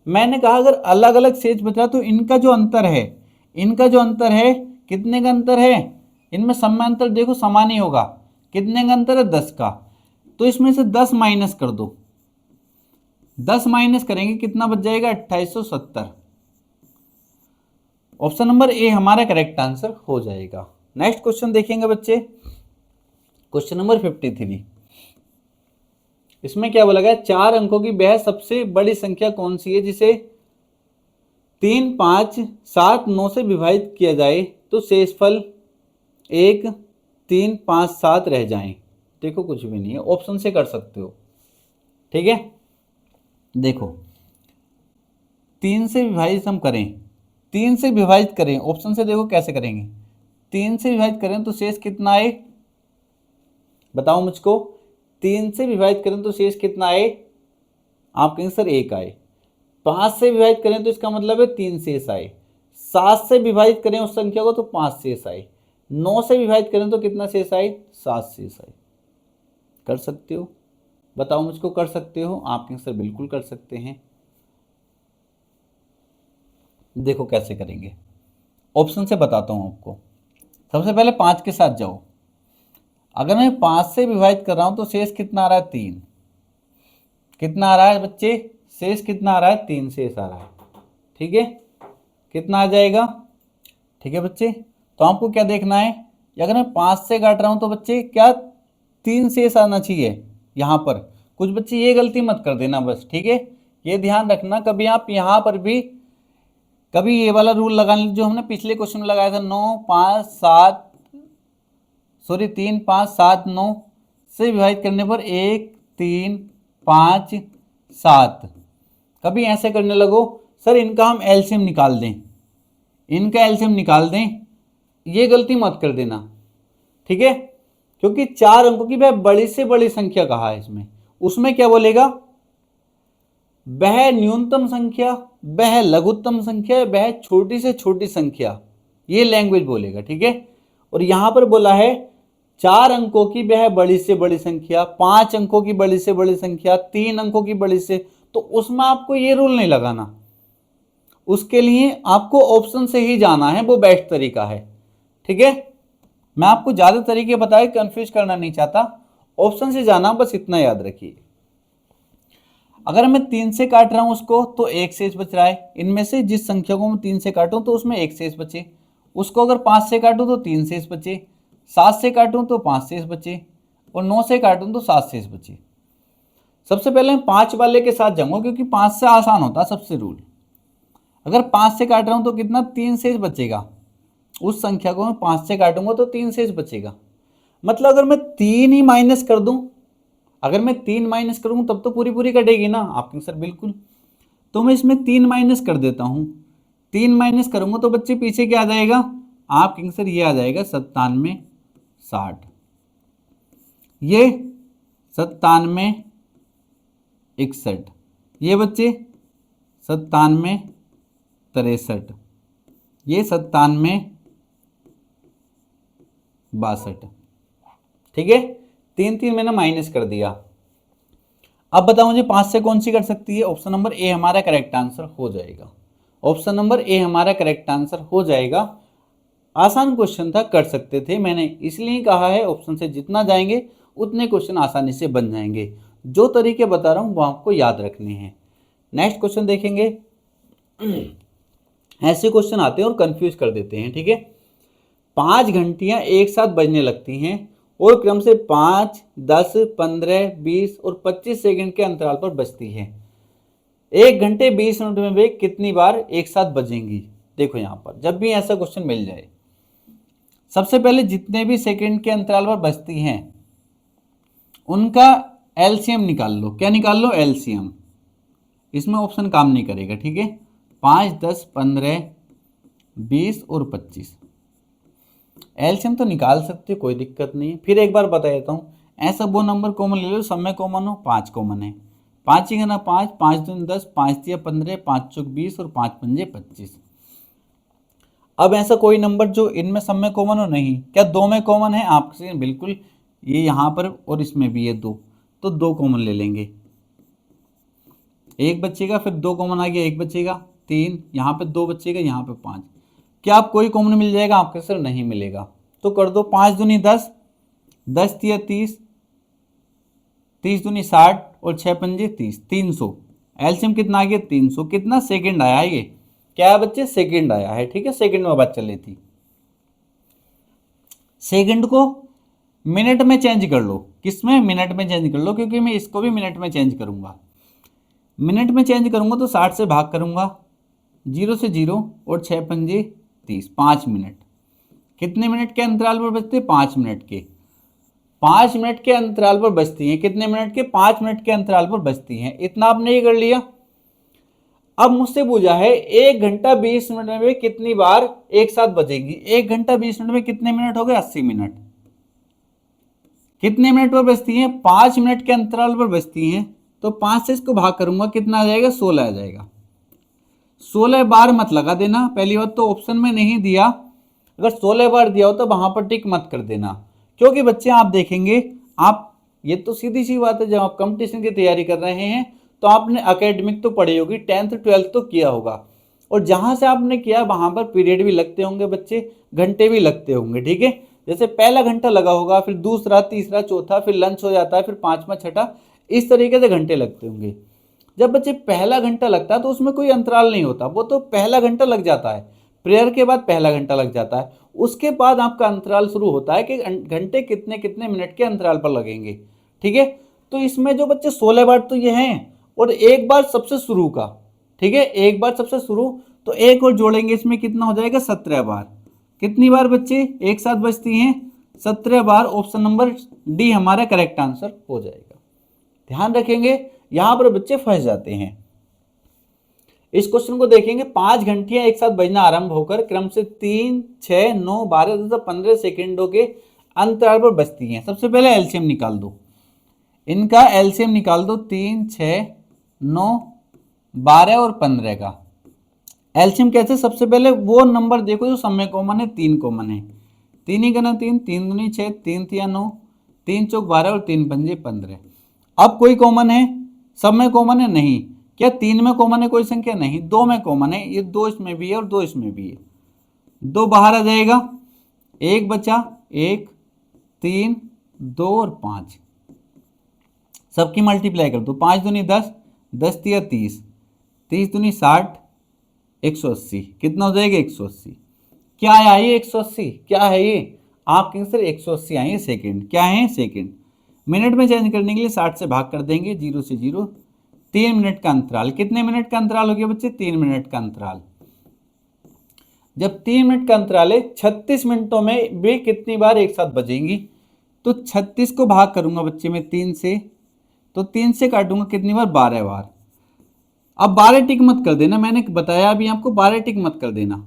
मैंने कहा अगर अलग अलग शेष बचा तो इनका जो अंतर है, कितने का अंतर है? इनमें सब में अंतर देखो समान ही होगा। कितने का अंतर है? 10 का। तो इसमें से 10 माइनस कर दो। 10 माइनस करेंगे कितना बच जाएगा? 2870। ऑप्शन नंबर ए हमारा करेक्ट आंसर हो जाएगा। नेक्स्ट क्वेश्चन देखेंगे बच्चे, क्वेश्चन नंबर 53। इसमें क्या बोला गया? 4 अंकों की वह सबसे बड़ी संख्या कौन सी है जिसे 3, 5, 7, 9 से विभाजित किया जाए तो शेषफल 1, 3, 5, 7 रह जाएं। देखो कुछ भी नहीं है, ऑप्शन से कर सकते हो। ठीक है, देखो 3 से विभाजित हम करें, 3 से विभाजित करें, ऑप्शन से देखो कैसे करेंगे। 3 से विभाजित करें तो शेष कितना आए? बताओ मुझको। 3 से विभाजित करें तो शेष कितना आए? आप कहेंगे सर 1 आए। 5 से विभाजित करें तो इसका मतलब है 3 शेष आए। 7 से विभाजित करें उस संख्या को तो 5 शेष आए। 9 से विभाजित करें तो कितना शेष आए, 7 शेष आए। कर सकते हो, बताओ मुझको, कर सकते हो? आपके आंसर बिल्कुल कर सकते हैं। देखो कैसे करेंगे, ऑप्शन से बताता हूं आपको। सबसे पहले 5 के साथ जाओ। अगर मैं 5 से विभाजित कर रहा हूं तो शेष कितना आ रहा है, 3। कितना आ रहा है बच्चे, शेष कितना आ रहा है, 3 शेष आ रहा है। ठीक है, कितना आ जाएगा? ठीक है बच्चे, तो आपको क्या देखना है, अगर मैं 5 से काट रहा हूं तो बच्चे क्या 3 शेष आना चाहिए यहाँ पर। कुछ बच्चे ये गलती मत कर देना बस, ठीक है, ये ध्यान रखना। कभी आप यहाँ पर भी कभी ये वाला रूल लगा लीजिए जो हमने पिछले क्वेश्चन में लगाया था, 3 5 7 9 से विभाजित करने पर 1 3 5 7। कभी ऐसे करने लगो, सर इनका हम एलसीएम निकाल दें, इनका एलसीएम निकाल दें, ये गलती मत कर देना। ठीक है, क्योंकि 4 अंकों की वह बड़ी से बड़ी संख्या कहा है इसमें, उसमें क्या बोलेगा, वह न्यूनतम संख्या, वह लघुत्तम संख्या, वह छोटी से छोटी संख्या, ये लैंग्वेज बोलेगा। ठीक है, और यहां पर बोला है 4 अंकों की वह बड़ी से बड़ी संख्या, 5 अंकों की बड़ी से बड़ी संख्या, 3 अंकों की बड़ी से, तो उसमें आपको ये रूल नहीं लगाना। उसके लिए आपको ऑप्शन से ही जाना है, वो बेस्ट तरीका है। ठीक है, मैं आपको ज्यादा तरीके बताए, कंफ्यूज करना नहीं चाहता, ऑप्शन से जाना, बस इतना याद रखिए। अगर मैं 3 से काट रहा हूं उसको तो 1 शेष बच रहा है। इनमें से जिस संख्या को मैं 3 से काटूं तो उसमें 1 शेष बचे। उसको अगर 5 से काटूं तो 3 शेष बचे, 7 से काटूं तो 5 शेष बचे, और 9 से काटूं तो 7 शेष बचे। सबसे पहले मैं 5 वाले के साथ जाऊंगा क्योंकि 5 से आसान होता है सबसे रूल। अगर 5 से काट रहा हूं तो कितना, 3 शेष बचेगा। उस संख्या को मैं 5 से काटूंगा तो 3 शेष बचेगा। मतलब अगर मैं 3 ही माइनस कर दूं, अगर मैं 3 माइनस करूंगा तब तो पूरी पूरी कटेगी ना आपके सर, बिल्कुल। तो मैं इसमें 3 माइनस कर देता हूं। 3 माइनस करूंगा तो बच्चे पीछे क्या आ जाएगा आपके सर, ये आ जाएगा 97 60, ये 97 61, ये बच्चे 97 63, ये 97 62। ठीक है, 3 मैंने माइनस कर दिया। अब बताओ मुझे 5 से कौन सी कर सकती है? ऑप्शन नंबर ए हमारा करेक्ट आंसर हो जाएगा। ऑप्शन नंबर ए हमारा करेक्ट आंसर हो जाएगा। आसान क्वेश्चन था, कर सकते थे, मैंने इसलिए कहा है ऑप्शन से जितना जाएंगे उतने क्वेश्चन आसानी से बन जाएंगे। जो तरीके बता रहा हूं वो आपको याद रखने हैं। नेक्स्ट क्वेश्चन देखेंगे। ऐसे क्वेश्चन आते हैं और कंफ्यूज कर देते हैं। ठीक है, 5 घंटियां एक साथ बजने लगती हैं और क्रम से 5, 10, 15, 20 और 25 सेकंड के अंतराल पर बजती है। 1 घंटे 20 मिनट में वे कितनी बार एक साथ बजेंगी? देखो यहां पर जब भी ऐसा क्वेश्चन मिल जाए, सबसे पहले जितने भी सेकंड के अंतराल पर बजती हैं उनका एलसीएम निकाल लो। क्या निकाल लो? एलसीएम। इसमें ऑप्शन काम नहीं करेगा। ठीक है, 5, 10, 15, 20 और 25 एलसीएम तो निकाल सकते हो, कोई दिक्कत नहीं है। फिर एक बार बता देता हूँ, ऐसा वो नंबर कॉमन ले लो, सब में कॉमन हो। 5 कॉमन है, 5 ही ना 5, 5 दूनी 10, 5 तिया 15, 5 चौक 20 और 5 पंजे 25। अब ऐसा कोई नंबर जो इनमें सब में कॉमन हो नहीं, क्या 2 में कॉमन है आपसे? बिल्कुल, ये यहाँ पर और इसमें भी ये 2, तो 2 कॉमन ले लेंगे, 1 बचेगा, फिर 2 कॉमन आ गया, 1 बचेगा, 3, यहाँ पे 2 बचेगा, यहाँ पे 5। क्या आप कोई कॉमन मिल जाएगा आपके सर? नहीं मिलेगा। तो कर दो, 5 दूनी 10, 10 तिया 30, 30 दूनी 60 और 6 पंजे 30, 300। एलसीएम कितना आ गया? 300। कितना सेकंड आया है? ये क्या है बच्चे? सेकंड आया है। ठीक है, सेकंड में बात चल रही थी। सेकंड को मिनट में चेंज कर लो। किसमें? मिनट में चेंज कर लो, क्योंकि मैं इसको भी मिनट में चेंज करूंगा। मिनट में चेंज करूंगा तो 60 से भाग करूंगा, 0 से 0 और 6 पंजे 30, 5 मिनट। कितने मिनट के अंतराल पर बजते? 5 मिनट के। 5 मिनट के अंतराल पर बजती हैं। कितने मिनट के? 5 मिनट के अंतराल पर बजती हैं। इतना आपने ये कर लिया। अब मुझसे पूछा है 1 घंटा 20 मिनट में वे कितनी बार एक साथ बजेंगी। 1 घंटा 20 मिनट में कितने मिनट हो गए? 80 मिनट। कितने मिनट पर बजती हैं? 5 मिनट के अंतराल पर बजती हैं। तो 5 से इसको भाग करूंगा, कितना आ जाएगा? 16 आ जाएगा। 16 बार मत लगा देना, पहली बात तो ऑप्शन में नहीं दिया अगर 16 बार दिया हो तो वहां पर टिक मत कर देना, क्योंकि बच्चे आप देखेंगे, आप ये तो सीधी सी बात है, जब आप कंपटीशन की तैयारी कर रहे हैं तो आपने एकेडमिक तो पढ़ी होगी, 10th 12th तो किया होगा, और जहां से आपने किया वहां पर पीरियड भी लगते होंगे बच्चे, घंटे भी लगते होंगे, ठीक है। जैसे पहला घंटा लगा होगा, फिर दूसरा, तीसरा, चौथा, फिर लंच हो जाता है, फिर पांचवा, छठा, इस तरीके से घंटे लगते होंगे। जब बच्चे पहला घंटा लगता है तो उसमें कोई अंतराल नहीं होता, वो तो पहला घंटा लग जाता है, प्रेयर के बाद पहला घंटा लग जाता है, उसके बाद आपका अंतराल शुरू होता है कि घंटे कितने कितने मिनट के अंतराल पर लगेंगे, ठीक है। तो इसमें जो बच्चे 16 बार तो ये हैं, और एक बार सबसे शुरू का, ठीक है, एक बार सबसे शुरू, तो एक और जोड़ेंगे इसमें, कितना हो जाएगा 17 बार। कितनी बार बच्चे एक साथ बचती हैं? 17 बार। ऑप्शन नंबर डी हमारा करेक्ट आंसर हो जाएगा। ध्यान रखेंगे, यहां पर बच्चे फंस जाते हैं। इस क्वेश्चन को देखेंगे, 5 घंटियां एक साथ बजना आरंभ होकर क्रम से 3, 6, 9, 12 तथा 15 सेकेंडों के अंतराल पर बजती हैं। सबसे पहले एलसीएम निकाल दो, इनका एलसीएम निकाल दो, 3, 6, 9, 12 और 15 का एलसीएम कैसे? सबसे पहले वो नंबर देखो जो सब में कॉमन है, 3 कॉमन है, 3 ही गना 3, 3 दूनी 6, 3 तिया 9, 3 चौक 12 और 3 पंजे 15। अब कोई कॉमन है? सब में कॉमन है? नहीं। क्या 3 में कॉमन है कोई संख्या? नहीं। 2 में कॉमन है, ये 2 इसमें भी है और 2 इसमें भी है, 2 बाहर आ जाएगा, 1 बचा, 1, 3, 2 और 5, सबकी मल्टीप्लाई कर दो, 5 दूनी 10, 10 तिया 30, 30 दूनी 60, 180, कितना हो जाएगा? 180। क्या है ये? 180 क्या है ये? आपके आंसर 180 आए हैं सेकंड। क्या है? सेकंड। मिनट में चेंज करने के लिए 60 से भाग कर देंगे, 0 से 0, 3 मिनट का अंतराल। कितने मिनट का अंतराल हो गया बच्चे? 3 मिनट का अंतराल। जब 3 मिनट का अंतराल है, 36 मिनटों में वे कितनी बार एक साथ बजेंगी? तो 36 को भाग करूंगा बच्चे में 3 से, तो 3 से काटूंगा कितनी बार? 12 बार। अब 12 टिक मत कर देना, मैंने बताया अभी आपको, 12 टिक मत कर देना।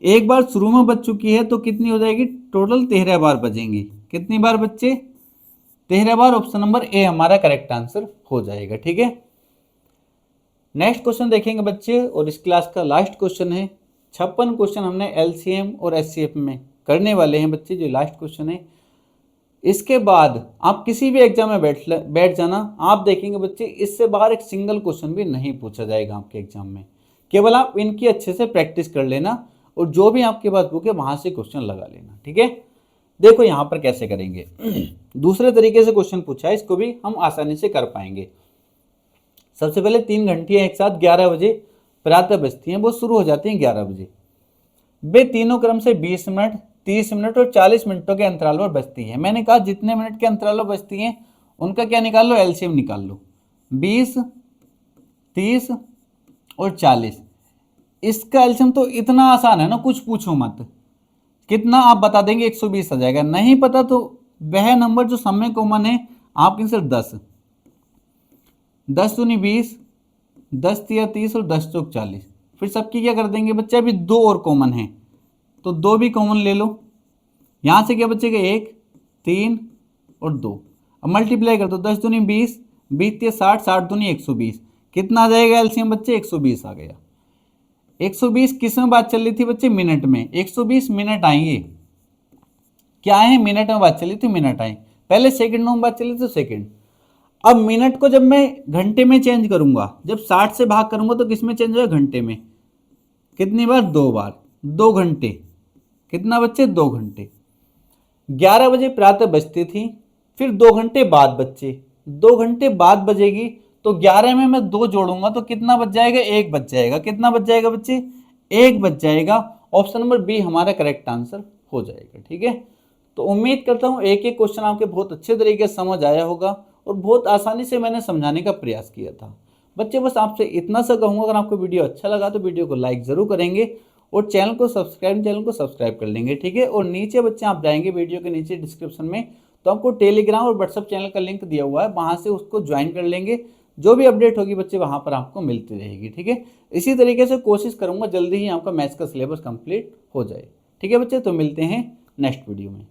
एक बार शुरू में बच चुकी है तो कितनी हो जाएगी? टोटल 13 बार बजेंगी। कितनी बार बच्चे? 13 बार। ऑप्शन नंबर ए हमारा करेक्ट आंसर हो जाएगा, ठीक है। नेक्स्ट क्वेश्चन देखेंगे बच्चे, और इस क्लास का लास्ट क्वेश्चन है। 56 क्वेश्चन हमने एलसीएम और एचसीएफ में करने वाले हैं बच्चे, जो लास्ट क्वेश्चन है। इसके बाद आप किसी भी एग्जाम में बैठ जाना, आप देखेंगे बच्चे इससे बाहर एक सिंगल क्वेश्चन भी नहीं पूछा जाएगा आपके एग्जाम में। केवल आप इनकी अच्छे से प्रैक्टिस कर लेना, और जो भी आपके पास बुक है वहां से क्वेश्चन लगा लेना, ठीक है। देखो यहाँ पर कैसे करेंगे, दूसरे तरीके से क्वेश्चन पूछा है, इसको भी हम आसानी से कर पाएंगे। सबसे पहले 3 घंटियां एक साथ 11 बजे प्रातः बजती हैं, वो शुरू हो जाती हैं 11 बजे। वे तीनों क्रम से 20 मिनट, 30 मिनट और 40 मिनटों के अंतराल पर बजती हैं। मैंने कहा जितने मिनट के अंतराल पर बजती हैं उनका क्या निकाल लो? एलसीएम निकाल लो। 20, 30 और 40, इसका एलसीएम तो इतना आसान है ना, कुछ पूछो मत। कितना आप बता देंगे? 120 आ जाएगा। नहीं पता तो वह नंबर जो सब में कॉमन है, आपके सिर्फ 10, 10 दूनी 20, 10 तिया 30 और 10 चौक 40। फिर सबकी क्या कर देंगे बच्चे? अभी 2 और कॉमन है, तो 2 भी कॉमन ले लो। यहाँ से क्या बचेगा? 1, 3 और 2। अब मल्टीप्लाई कर दो, 10 दूनी 20, 20 तिया 60, 60 दूनी 120। कितना आ जाएगा एलसीएम बच्चे? 120 आ गया। 120 किस में बात चल रही थी बच्चे? मिनट में। 120 मिनट आएंगे। क्या है? मिनट में बात चली थी, मिनट आए। पहले सेकंडों में बात चली तो सेकंड। अब मिनट को जब मैं घंटे में चेंज करूंगा, जब 60 से भाग करूंगा तो किस में चेंज होगा? घंटे में। कितनी बार? 2 बार। 2 घंटे। कितना बच्चे? 2 घंटे। 11 बजे प्रातः बजती थी, फिर 2 घंटे बाद बच्चे, 2 घंटे बाद बजेगी, तो 11 में मैं 2 जोड़ूंगा तो कितना बच जाएगा? 1 बच जाएगा। कितना बच जाएगा बच्चे? 1 बच जाएगा। ऑप्शन नंबर बी हमारा करेक्ट आंसर हो जाएगा, ठीक है। तो उम्मीद करता हूं एक एक क्वेश्चन आपके बहुत अच्छे तरीके से समझ आया होगा, और बहुत आसानी से मैंने समझाने का प्रयास किया था बच्चे। बस आपसे इतना सा कहूँगा, अगर आपको वीडियो अच्छा लगा तो वीडियो को लाइक जरूर करेंगे, और चैनल को सब्सक्राइब कर लेंगे, ठीक है। और नीचे बच्चे आप जाएंगे वीडियो के नीचे डिस्क्रिप्शन में, तो आपको टेलीग्राम और व्हाट्सअप चैनल का लिंक दिया हुआ है, वहाँ से उसको ज्वाइन कर लेंगे। जो भी अपडेट होगी बच्चे वहाँ पर आपको मिलती रहेगी, ठीक है। इसी तरीके से कोशिश करूँगा जल्दी ही आपका मैथ्स का सिलेबस कंप्लीट हो जाए, ठीक है बच्चे। तो मिलते हैं नेक्स्ट वीडियो में।